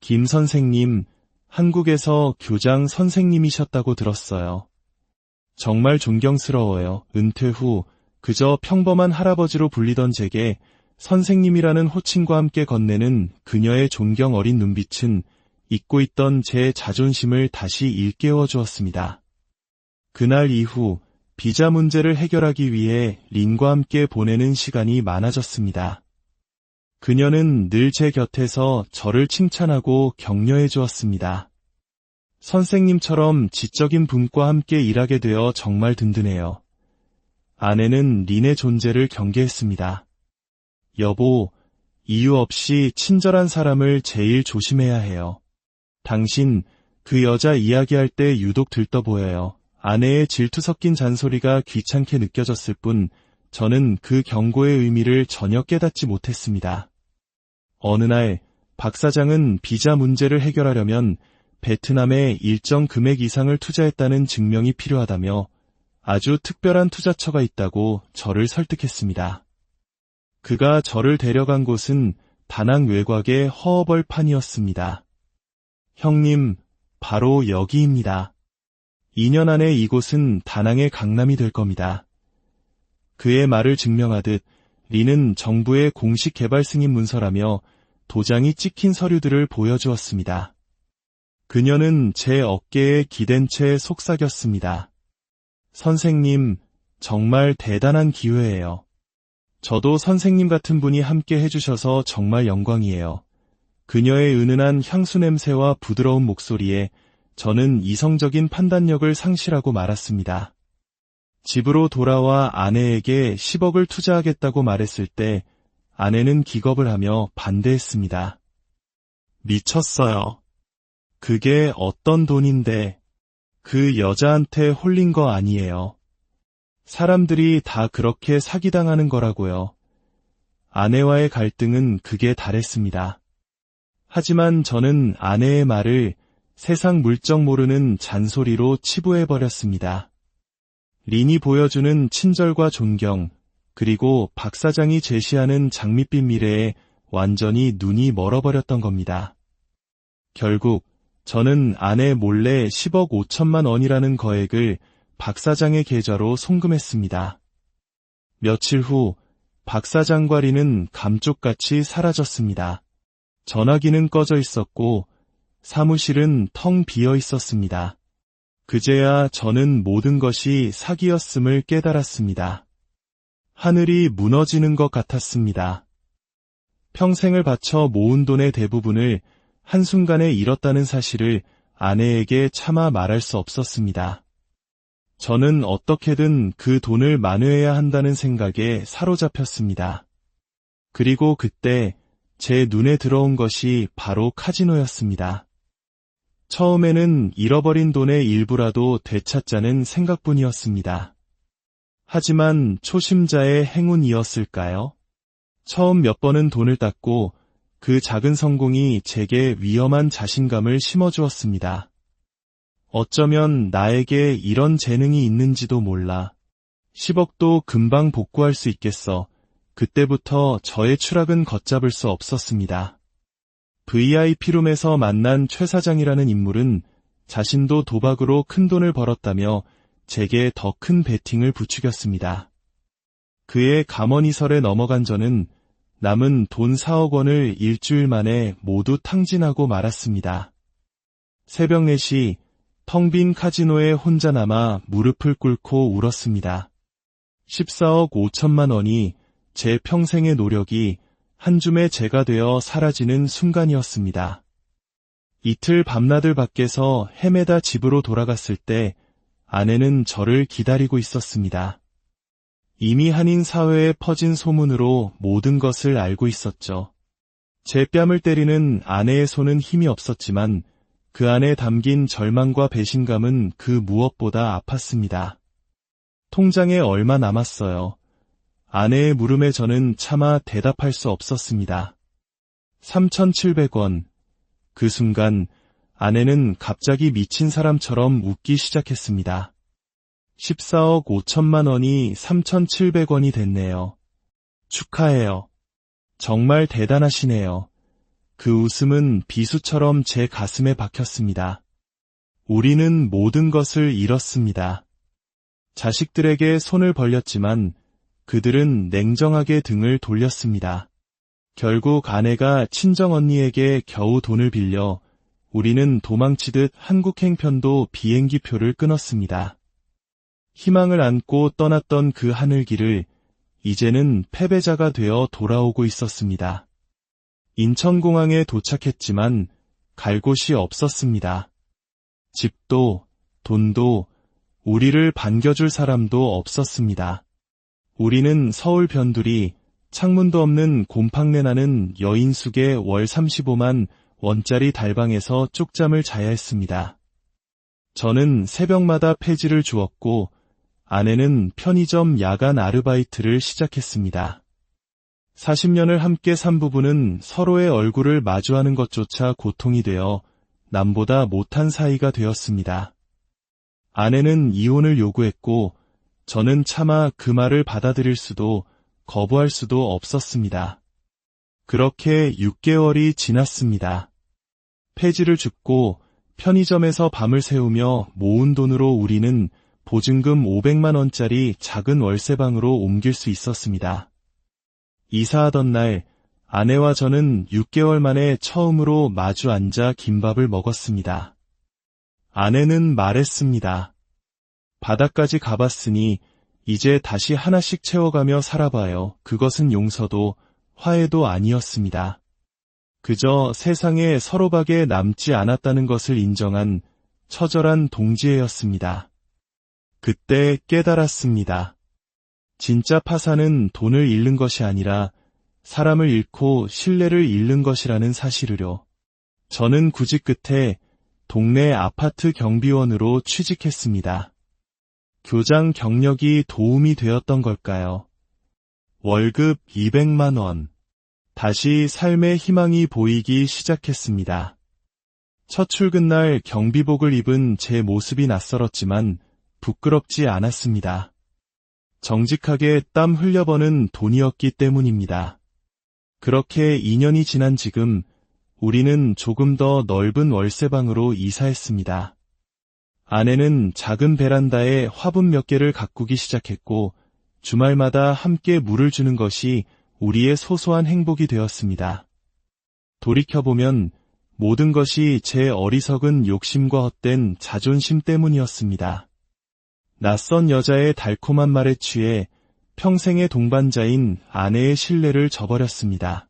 김 선생님, 한국에서 교장 선생님이셨다고 들었어요. 정말 존경스러워요. 은퇴 후 그저 평범한 할아버지로 불리던 제게 선생님이라는 호칭과 함께 건네는 그녀의 존경 어린 눈빛은 잊고 있던 제 자존심을 다시 일깨워 주었습니다. 그날 이후 비자 문제를 해결하기 위해 린과 함께 보내는 시간이 많아졌습니다. 그녀는 늘 제 곁에서 저를 칭찬하고 격려해 주었습니다. 선생님처럼 지적인 분과 함께 일하게 되어 정말 든든해요. 아내는 린의 존재를 경계했습니다. 여보, 이유 없이 친절한 사람을 제일 조심해야 해요. 당신, 그 여자 이야기할 때 유독 들떠 보여요. 아내의 질투 섞인 잔소리가 귀찮게 느껴졌을 뿐 저는 그 경고의 의미를 전혀 깨닫지 못했습니다. 어느 날 박 사장은 비자 문제를 해결하려면 베트남에 일정 금액 이상을 투자했다는 증명이 필요하다며 아주 특별한 투자처가 있다고 저를 설득했습니다. 그가 저를 데려간 곳은 다낭 외곽의 허허벌판이었습니다. 형님, 바로 여기입니다. 2년 안에 이곳은 다낭의 강남이 될 겁니다. 그의 말을 증명하듯 린은 정부의 공식 개발 승인 문서라며 도장이 찍힌 서류들을 보여주었습니다. 그녀는 제 어깨에 기댄 채 속삭였습니다. 선생님, 정말 대단한 기회예요. 저도 선생님 같은 분이 함께 해주셔서 정말 영광이에요. 그녀의 은은한 향수 냄새와 부드러운 목소리에 저는 이성적인 판단력을 상실하고 말았습니다. 집으로 돌아와 아내에게 10억을 투자하겠다고 말했을 때 아내는 기겁을 하며 반대했습니다. 미쳤어요. 그게 어떤 돈인데 그 여자한테 홀린 거 아니에요. 사람들이 다 그렇게 사기당하는 거라고요. 아내와의 갈등은 극에 달했습니다. 하지만 저는 아내의 말을 세상 물정 모르는 잔소리로 치부해버렸습니다. 린이 보여주는 친절과 존경, 그리고 박 사장이 제시하는 장밋빛 미래에 완전히 눈이 멀어버렸던 겁니다. 결국 저는 아내 몰래 10억 5천만 원이라는 거액을 박 사장의 계좌로 송금했습니다. 며칠 후 박 사장과 린은 감쪽같이 사라졌습니다. 전화기는 꺼져 있었고 사무실은 텅 비어 있었습니다. 그제야 저는 모든 것이 사기였음을 깨달았습니다. 하늘이 무너지는 것 같았습니다. 평생을 바쳐 모은 돈의 대부분을 한순간에 잃었다는 사실을 아내에게 차마 말할 수 없었습니다. 저는 어떻게든 그 돈을 만회해야 한다는 생각에 사로잡혔습니다. 그리고 그때 제 눈에 들어온 것이 바로 카지노였습니다. 처음에는 잃어버린 돈의 일부라도 되찾자는 생각뿐이었습니다. 하지만 초심자의 행운이었을까요? 처음 몇 번은 돈을 땄고 그 작은 성공이 제게 위험한 자신감을 심어주었습니다. 어쩌면 나에게 이런 재능이 있는지도 몰라. 10억도 금방 복구할 수 있겠어. 그때부터 저의 추락은 걷잡을 수 없었습니다. VIP룸에서 만난 최 사장이라는 인물은 자신도 도박으로 큰 돈을 벌었다며 제게 더 큰 베팅을 부추겼습니다. 그의 감언이설에 넘어간 저는 남은 돈 4억 원을 일주일 만에 모두 탕진하고 말았습니다. 새벽 4시 텅 빈 카지노에 혼자 남아 무릎을 꿇고 울었습니다. 14억 5천만 원이 제 평생의 노력이 한 줌의 재가 되어 사라지는 순간이었습니다. 이틀 밤낮을 밖에서 헤매다 집으로 돌아갔을 때 아내는 저를 기다리고 있었습니다. 이미 한인 사회에 퍼진 소문으로 모든 것을 알고 있었죠. 제 뺨을 때리는 아내의 손은 힘이 없었지만 그 안에 담긴 절망과 배신감은 그 무엇보다 아팠습니다. 통장에 얼마 남았어요. 아내의 물음에 저는 차마 대답할 수 없었습니다. 3,700원. 그 순간 아내는 갑자기 미친 사람처럼 웃기 시작했습니다. 14억 5천만 원이 3,700원이 됐네요. 축하해요. 정말 대단하시네요. 그 웃음은 비수처럼 제 가슴에 박혔습니다. 우리는 모든 것을 잃었습니다. 자식들에게 손을 벌렸지만 그들은 냉정하게 등을 돌렸습니다. 결국 아내가 친정언니에게 겨우 돈을 빌려 우리는 도망치듯 한국행편도 비행기표를 끊었습니다. 희망을 안고 떠났던 그 하늘길을 이제는 패배자가 되어 돌아오고 있었습니다. 인천공항에 도착했지만 갈 곳이 없었습니다. 집도, 돈도, 우리를 반겨줄 사람도 없었습니다. 우리는 서울 변두리, 창문도 없는 곰팡내 나는 여인숙의 월 35만 원짜리 달방에서 쪽잠을 자야 했습니다. 저는 새벽마다 폐지를 주었고 아내는 편의점 야간 아르바이트를 시작했습니다. 40년을 함께 산 부부는 서로의 얼굴을 마주하는 것조차 고통이 되어 남보다 못한 사이가 되었습니다. 아내는 이혼을 요구했고 저는 차마 그 말을 받아들일 수도 거부할 수도 없었습니다. 그렇게 6개월이 지났습니다. 폐지를 줍고 편의점에서 밤을 새우며 모은 돈으로 우리는 보증금 500만 원짜리 작은 월세방으로 옮길 수 있었습니다. 이사하던 날 아내와 저는 6개월 만에 처음으로 마주 앉아 김밥을 먹었습니다. 아내는 말했습니다. 바다까지 가봤으니 이제 다시 하나씩 채워가며 살아봐요. 그것은 용서도 화해도 아니었습니다. 그저 세상에 서로밖에 남지 않았다는 것을 인정한 처절한 동지애였습니다. 그때 깨달았습니다. 진짜 파산은 돈을 잃는 것이 아니라 사람을 잃고 신뢰를 잃는 것이라는 사실을요. 저는 구직 끝에 동네 아파트 경비원으로 취직했습니다. 교장 경력이 도움이 되었던 걸까요? 월급 200만 원. 다시 삶의 희망이 보이기 시작했습니다. 첫 출근날 경비복을 입은 제 모습이 낯설었지만 부끄럽지 않았습니다. 정직하게 땀 흘려버는 돈이었기 때문입니다. 그렇게 2년이 지난 지금 우리는 조금 더 넓은 월세방으로 이사했습니다. 아내는 작은 베란다에 화분 몇 개를 가꾸기 시작했고 주말마다 함께 물을 주는 것이 우리의 소소한 행복이 되었습니다. 돌이켜보면 모든 것이 제 어리석은 욕심과 헛된 자존심 때문이었습니다. 낯선 여자의 달콤한 말에 취해 평생의 동반자인 아내의 신뢰를 저버렸습니다.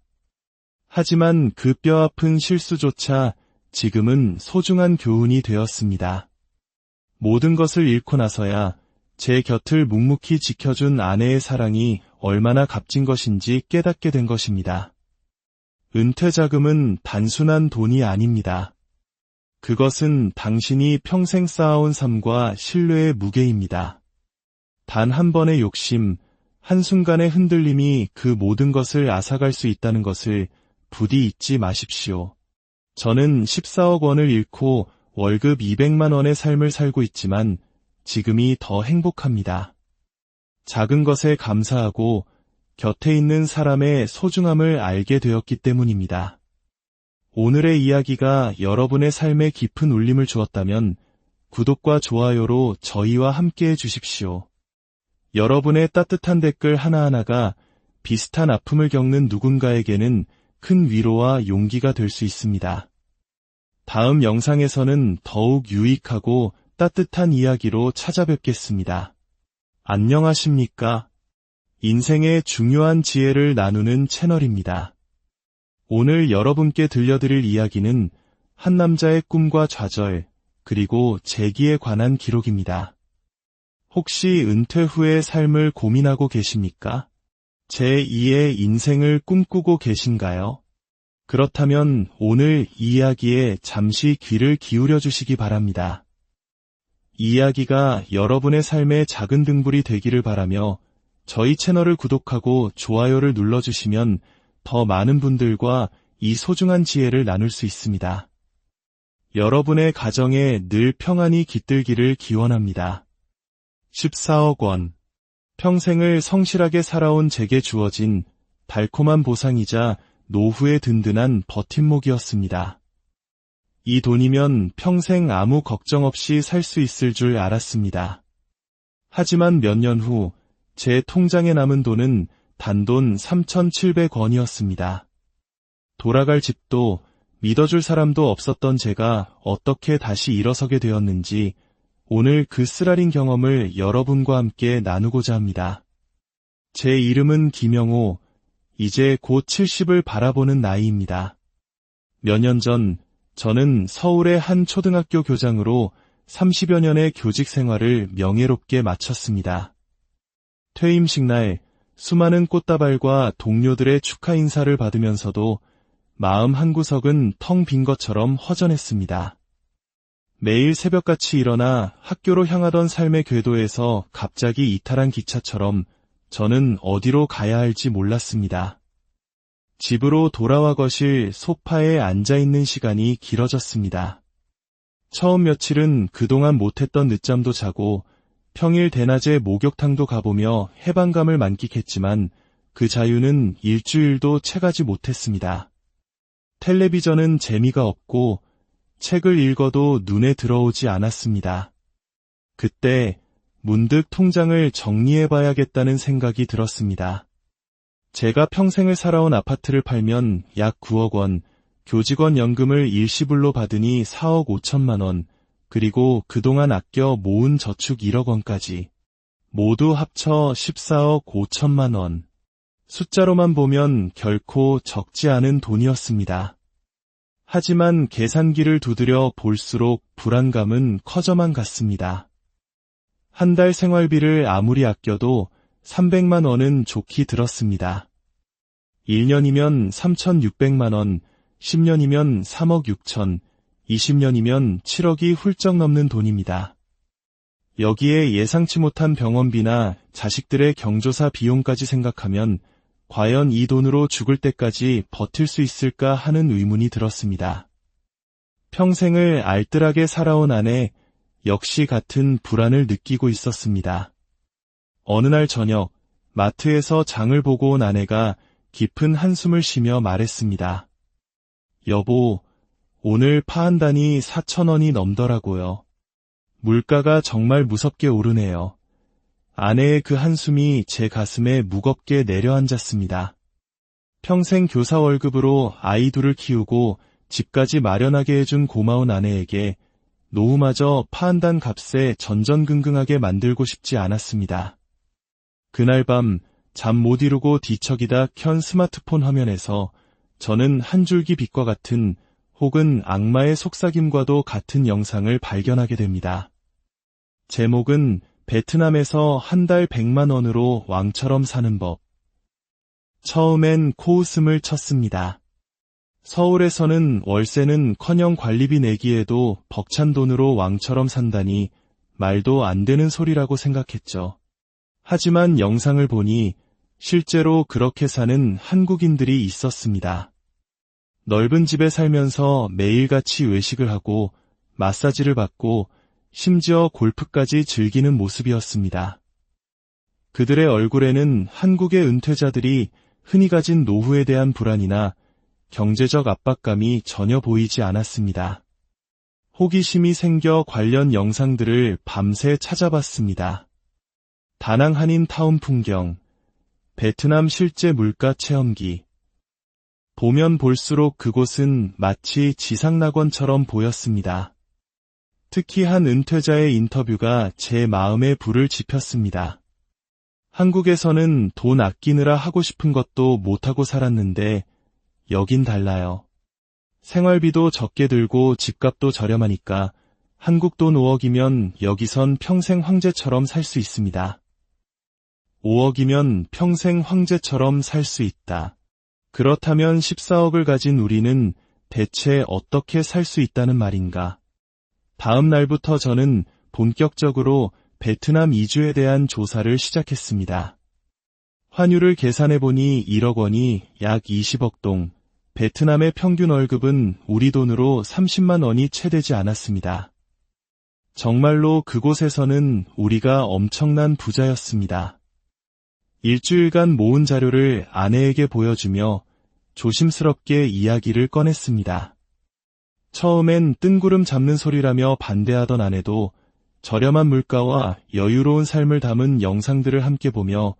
하지만 그 뼈아픈 실수조차 지금은 소중한 교훈이 되었습니다. 모든 것을 잃고 나서야 제 곁을 묵묵히 지켜준 아내의 사랑이 얼마나 값진 것인지 깨닫게 된 것입니다. 은퇴 자금은 단순한 돈이 아닙니다. 그것은 당신이 평생 쌓아온 삶과 신뢰의 무게입니다. 단 한 번의 욕심, 한순간의 흔들림이 그 모든 것을 앗아갈 수 있다는 것을 부디 잊지 마십시오. 저는 14억 원을 잃고 월급 200만 원의 삶을 살고 있지만 지금이 더 행복합니다. 작은 것에 감사하고 곁에 있는 사람의 소중함을 알게 되었기 때문입니다. 오늘의 이야기가 여러분의 삶에 깊은 울림을 주었다면 구독과 좋아요로 저희와 함께해 주십시오. 여러분의 따뜻한 댓글 하나하나가 비슷한 아픔을 겪는 누군가에게는 큰 위로와 용기가 될 수 있습니다. 다음 영상에서는 더욱 유익하고 따뜻한 이야기로 찾아뵙겠습니다. 안녕하십니까? 인생의 중요한 지혜를 나누는 채널입니다. 오늘 여러분께 들려드릴 이야기는 한 남자의 꿈과 좌절, 그리고 재기에 관한 기록입니다. 혹시 은퇴 후의 삶을 고민하고 계십니까? 제2의 인생을 꿈꾸고 계신가요? 그렇다면 오늘 이야기에 잠시 귀를 기울여 주시기 바랍니다. 이야기가 여러분의 삶의 작은 등불이 되기를 바라며 저희 채널을 구독하고 좋아요를 눌러주시면 더 많은 분들과 이 소중한 지혜를 나눌 수 있습니다. 여러분의 가정에 늘 평안이 깃들기를 기원합니다. 14억 원. 평생을 성실하게 살아온 제게 주어진 달콤한 보상이자 노후의 든든한 버팀목이었습니다. 이 돈이면 평생 아무 걱정 없이 살 수 있을 줄 알았습니다. 하지만 몇 년 후 제 통장에 남은 돈은 단돈 3,700원이었습니다. 돌아갈 집도 믿어줄 사람도 없었던 제가 어떻게 다시 일어서게 되었는지 오늘 그 쓰라린 경험을 여러분과 함께 나누고자 합니다. 제 이름은 김영호, 이제 곧 70을 바라보는 나이입니다. 몇 년 전 저는 서울의 한 초등학교 교장으로 30여 년의 교직 생활을 명예롭게 마쳤습니다. 퇴임식 날 수많은 꽃다발과 동료들의 축하 인사를 받으면서도 마음 한구석은 텅 빈 것처럼 허전했습니다. 매일 새벽같이 일어나 학교로 향하던 삶의 궤도에서 갑자기 이탈한 기차처럼 저는 어디로 가야 할지 몰랐습니다. 집으로 돌아와 거실 소파에 앉아있는 시간이 길어졌습니다. 처음 며칠은 그동안 못했던 늦잠도 자고 평일 대낮에 목욕탕도 가보며 해방감을 만끽했지만 그 자유는 일주일도 채가지 못했습니다. 텔레비전은 재미가 없고 책을 읽어도 눈에 들어오지 않았습니다. 그때 문득 통장을 정리해봐야겠다는 생각이 들었습니다. 제가 평생을 살아온 아파트를 팔면 약 9억 원, 교직원 연금을 일시불로 받으니 4억 5천만 원, 그리고 그동안 아껴 모은 저축 1억 원까지 모두 합쳐 14억 5천만 원. 숫자로만 보면 결코 적지 않은 돈이었습니다. 하지만 계산기를 두드려 볼수록 불안감은 커져만 갔습니다. 한 달 생활비를 아무리 아껴도 300만 원은 좋게 들었습니다. 1년이면 3,600만 원, 10년이면 3억 6천, 20년이면 7억이 훌쩍 넘는 돈입니다. 여기에 예상치 못한 병원비나 자식들의 경조사 비용까지 생각하면 과연 이 돈으로 죽을 때까지 버틸 수 있을까 하는 의문이 들었습니다. 평생을 알뜰하게 살아온 아내 역시 같은 불안을 느끼고 있었습니다. 어느 날 저녁 마트에서 장을 보고 온 아내가 깊은 한숨을 쉬며 말했습니다. 여보, 오늘 파 한 단이 4,000원이 넘더라고요. 물가가 정말 무섭게 오르네요. 아내의 그 한숨이 제 가슴에 무겁게 내려앉았습니다. 평생 교사 월급으로 아이 둘을 키우고 집까지 마련하게 해준 고마운 아내에게 노후마저 파 한 단 값에 전전긍긍하게 만들고 싶지 않았습니다. 그날 밤 잠 못 이루고 뒤척이다 켠 스마트폰 화면에서 저는 한 줄기 빛과 같은 혹은 악마의 속삭임과도 같은 영상을 발견하게 됩니다. 제목은 베트남에서 한 달 100만 원으로 왕처럼 사는 법. 처음엔 코웃음을 쳤습니다. 서울에서는 월세는 커녕 관리비 내기에도 벅찬 돈으로 왕처럼 산다니 말도 안 되는 소리라고 생각했죠. 하지만 영상을 보니 실제로 그렇게 사는 한국인들이 있었습니다. 넓은 집에 살면서 매일같이 외식을 하고 마사지를 받고 심지어 골프까지 즐기는 모습이었습니다. 그들의 얼굴에는 한국의 은퇴자들이 흔히 가진 노후에 대한 불안이나 경제적 압박감이 전혀 보이지 않았습니다. 호기심이 생겨 관련 영상들을 밤새 찾아봤습니다. 다낭 한인타운 풍경, 베트남 실제 물가 체험기. 보면 볼수록 그곳은 마치 지상낙원처럼 보였습니다. 특히 한 은퇴자의 인터뷰가 제 마음에 불을 지폈습니다. 한국에서는 돈 아끼느라 하고 싶은 것도 못하고 살았는데 여긴 달라요. 생활비도 적게 들고 집값도 저렴하니까 한국 돈 5억이면 여기선 평생 황제처럼 살 수 있습니다. 5억이면 평생 황제처럼 살 수 있다. 그렇다면 14억을 가진 우리는 대체 어떻게 살 수 있다는 말인가? 다음 날부터 저는 본격적으로 베트남 이주에 대한 조사를 시작했습니다. 환율을 계산해보니 1억 원이 약 20억 동, 베트남의 평균 월급은 우리 돈으로 30만 원이 채 되지 않았습니다. 정말로 그곳에서는 우리가 엄청난 부자였습니다. 일주일간 모은 자료를 아내에게 보여주며 조심스럽게 이야기를 꺼냈습니다. 처음엔 뜬구름 잡는 소리라며 반대하던 아내도 저렴한 물가와 여유로운 삶을 담은 영상들을 함께 보며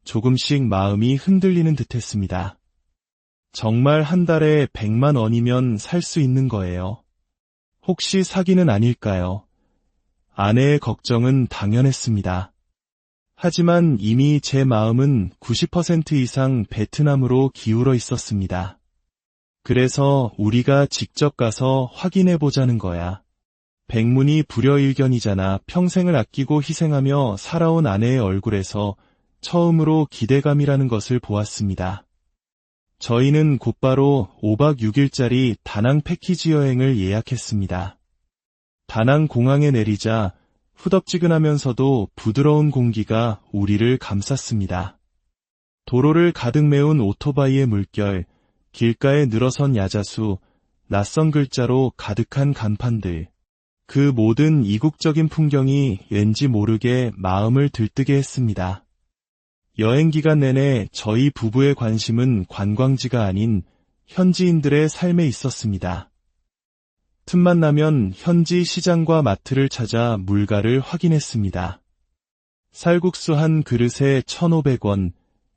조금씩 마음이 흔들리는 듯했습니다. 정말 한 달에 100만 원이면 살 수 있는 거예요. 혹시 사기는 아닐까요? 아내의 걱정은 당연했습니다. 하지만 이미 제 마음은 90% 이상 베트남으로 기울어 있었습니다. 그래서 우리가 직접 가서 확인해 보자는 거야. 백문이 불여일견이잖아. 평생을 아끼고 희생하며 살아온 아내의 얼굴에서 처음으로 기대감이라는 것을 보았습니다. 저희는 곧바로 5박 6일짜리 다낭 패키지 여행을 예약했습니다. 다낭 공항에 내리자 후덥지근하면서도 부드러운 공기가 우리를 감쌌습니다. 도로를 가득 메운 오토바이의 물결, 길가에 늘어선 야자수, 낯선 글자로 가득한 간판들. 그 모든 이국적인 풍경이 왠지 모르게 마음을 들뜨게 했습니다. 여행 기간 내내 저희 부부의 관심은 관광지가 아닌 현지인들의 삶에 있었습니다. 틈만 나면 현지 시장과 마트를 찾아 물가를 확인했습니다. 쌀국수 한 그릇에 1,500원,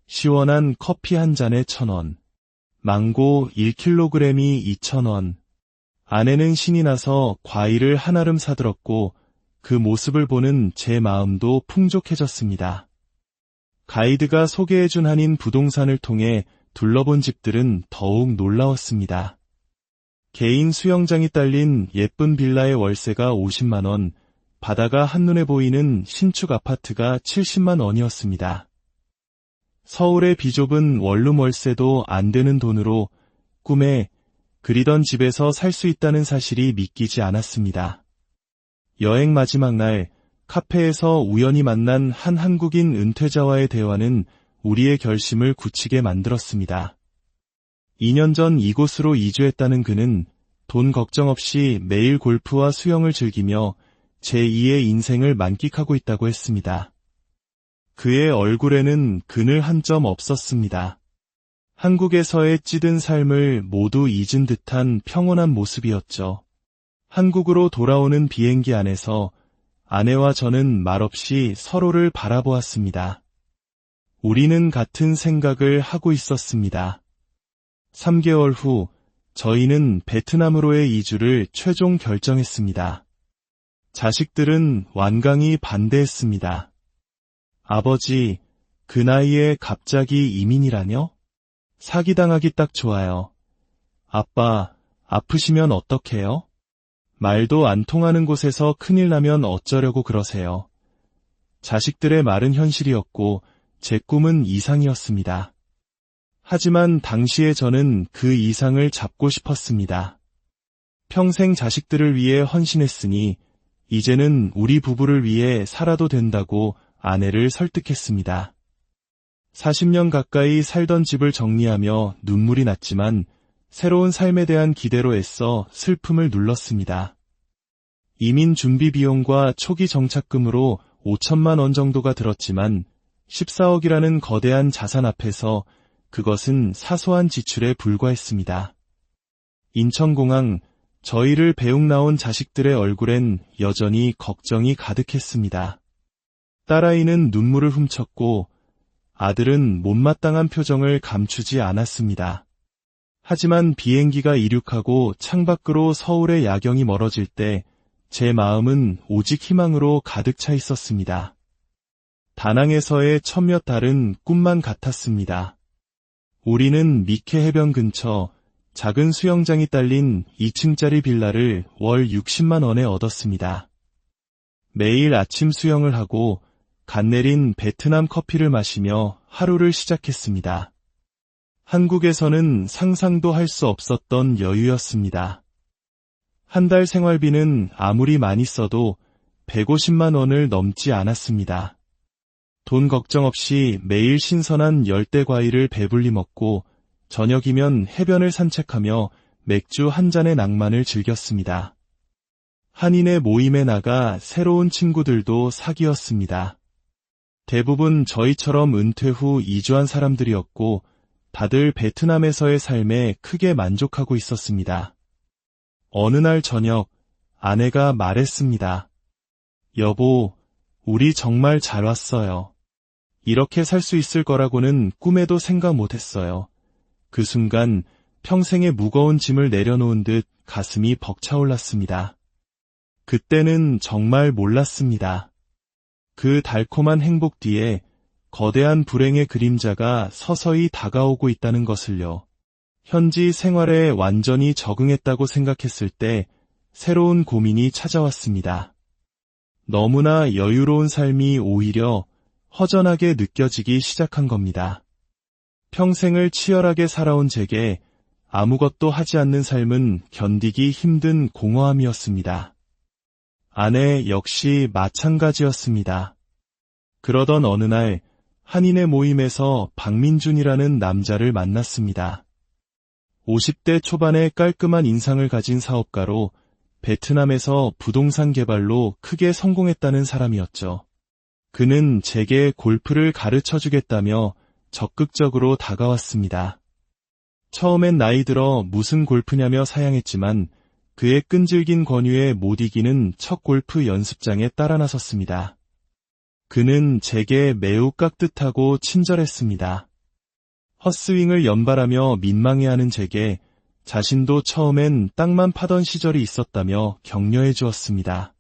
시원한 커피 한 잔에 1,000원, 망고 1kg이 2,000원. 아내는 신이 나서 과일을 한아름 사들었고 그 모습을 보는 제 마음도 풍족해졌습니다. 가이드가 소개해준 한인 부동산을 통해 둘러본 집들은 더욱 놀라웠습니다. 개인 수영장이 딸린 예쁜 빌라의 월세가 50만 원, 바다가 한눈에 보이는 신축 아파트가 70만 원이었습니다. 서울의 비좁은 원룸 월세도 안 되는 돈으로 꿈에 그리던 집에서 살 수 있다는 사실이 믿기지 않았습니다. 여행 마지막 날, 카페에서 우연히 만난 한 한국인 은퇴자와의 대화는 우리의 결심을 굳히게 만들었습니다. 2년 전 이곳으로 이주했다는 그는 돈 걱정 없이 매일 골프와 수영을 즐기며 제2의 인생을 만끽하고 있다고 했습니다. 그의 얼굴에는 그늘 한 점 없었습니다. 한국에서의 찌든 삶을 모두 잊은 듯한 평온한 모습이었죠. 한국으로 돌아오는 비행기 안에서 아내와 저는 말없이 서로를 바라보았습니다. 우리는 같은 생각을 하고 있었습니다. 3개월 후 저희는 베트남으로의 이주를 최종 결정했습니다. 자식들은 완강히 반대했습니다. 아버지, 그 나이에 갑자기 이민이라뇨? 사기당하기 딱 좋아요. 아빠, 아프시면 어떡해요? 말도 안 통하는 곳에서 큰일 나면 어쩌려고 그러세요. 자식들의 말은 현실이었고 제 꿈은 이상이었습니다. 하지만 당시에 저는 그 이상을 잡고 싶었습니다. 평생 자식들을 위해 헌신했으니 이제는 우리 부부를 위해 살아도 된다고 아내를 설득했습니다. 40년 가까이 살던 집을 정리하며 눈물이 났지만 새로운 삶에 대한 기대로 애써 슬픔을 눌렀습니다. 이민 준비 비용과 초기 정착금으로 5천만 원 정도가 들었지만 14억이라는 거대한 자산 앞에서 그것은 사소한 지출에 불과했습니다. 인천공항, 저희를 배웅 나온 자식들의 얼굴엔 여전히 걱정이 가득했습니다. 딸아이는 눈물을 훔쳤고 아들은 못마땅한 표정을 감추지 않았습니다. 하지만 비행기가 이륙하고 창밖으로 서울의 야경이 멀어질 때 제 마음은 오직 희망으로 가득 차 있었습니다. 다낭에서의 첫몇 달은 꿈만 같았습니다. 우리는 미케 해변 근처 작은 수영장이 딸린 2층짜리 빌라를 월 60만 원에 얻었습니다. 매일 아침 수영을 하고 갓 내린 베트남 커피를 마시며 하루를 시작했습니다. 한국에서는 상상도 할 수 없었던 여유였습니다. 한 달 생활비는 아무리 많이 써도 150만 원을 넘지 않았습니다. 돈 걱정 없이 매일 신선한 열대 과일을 배불리 먹고 저녁이면 해변을 산책하며 맥주 한 잔의 낭만을 즐겼습니다. 한인의 모임에 나가 새로운 친구들도 사귀었습니다. 대부분 저희처럼 은퇴 후 이주한 사람들이었고 다들 베트남에서의 삶에 크게 만족하고 있었습니다. 어느 날 저녁 아내가 말했습니다. 여보, 우리 정말 잘 왔어요. 이렇게 살 수 있을 거라고는 꿈에도 생각 못했어요. 그 순간 평생의 무거운 짐을 내려놓은 듯 가슴이 벅차올랐습니다. 그때는 정말 몰랐습니다. 그 달콤한 행복 뒤에 거대한 불행의 그림자가 서서히 다가오고 있다는 것을요. 현지 생활에 완전히 적응했다고 생각했을 때 새로운 고민이 찾아왔습니다. 너무나 여유로운 삶이 오히려 허전하게 느껴지기 시작한 겁니다. 평생을 치열하게 살아온 제게 아무것도 하지 않는 삶은 견디기 힘든 공허함이었습니다. 아내 역시 마찬가지였습니다. 그러던 어느 날 한인의 모임에서 박민준이라는 남자를 만났습니다. 50대 초반의 깔끔한 인상을 가진 사업가로 베트남에서 부동산 개발로 크게 성공했다는 사람이었죠. 그는 제게 골프를 가르쳐주겠다며 적극적으로 다가왔습니다. 처음엔 나이 들어 무슨 골프냐며 사양했지만 그의 끈질긴 권유에 못 이기는 첫 골프 연습장에 따라 나섰습니다. 그는 제게 매우 깍듯하고 친절했습니다. 헛스윙을 연발하며 민망해하는 제게 자신도 처음엔 땅만 파던 시절이 있었다며 격려해 주었습니다.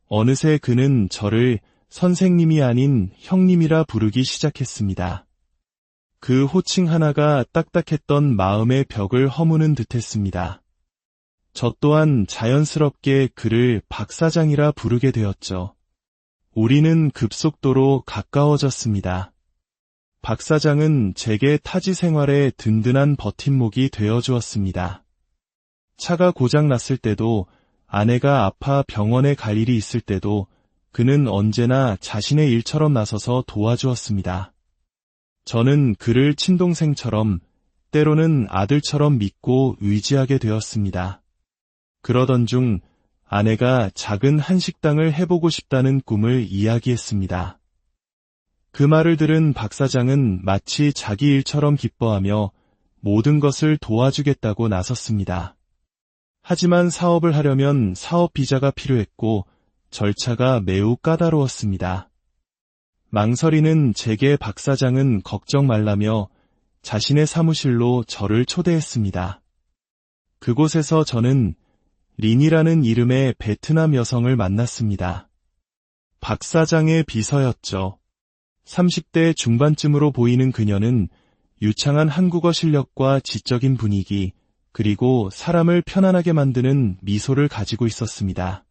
어느새 그는 저를 선생님이 아닌 형님이라 부르기 시작했습니다. 그 호칭 하나가 딱딱했던 마음의 벽을 허무는 듯했습니다. 저 또한 자연스럽게 그를 박 사장이라 부르게 되었죠. 우리는 급속도로 가까워졌습니다. 박 사장은 제게 타지 생활에 든든한 버팀목이 되어주었습니다. 차가 고장 났을 때도, 아내가 아파 병원에 갈 일이 있을 때도 그는 언제나 자신의 일처럼 나서서 도와주었습니다. 저는 그를 친동생처럼, 때로는 아들처럼 믿고 의지하게 되었습니다. 그러던 중 아내가 작은 한식당을 해보고 싶다는 꿈을 이야기했습니다. 그 말을 들은 박 사장은 마치 자기 일처럼 기뻐하며 모든 것을 도와주겠다고 나섰습니다. 하지만 사업을 하려면 사업 비자가 필요했고 절차가 매우 까다로웠습니다. 망설이는 제게 박 사장은 걱정 말라며 자신의 사무실로 저를 초대했습니다. 그곳에서 저는 린이라는 이름의 베트남 여성을 만났습니다. 박 사장의 비서였죠. 30대 중반쯤으로 보이는 그녀는 유창한 한국어 실력과 지적인 분위기, 그리고 사람을 편안하게 만드는 미소를 가지고 있었습니다.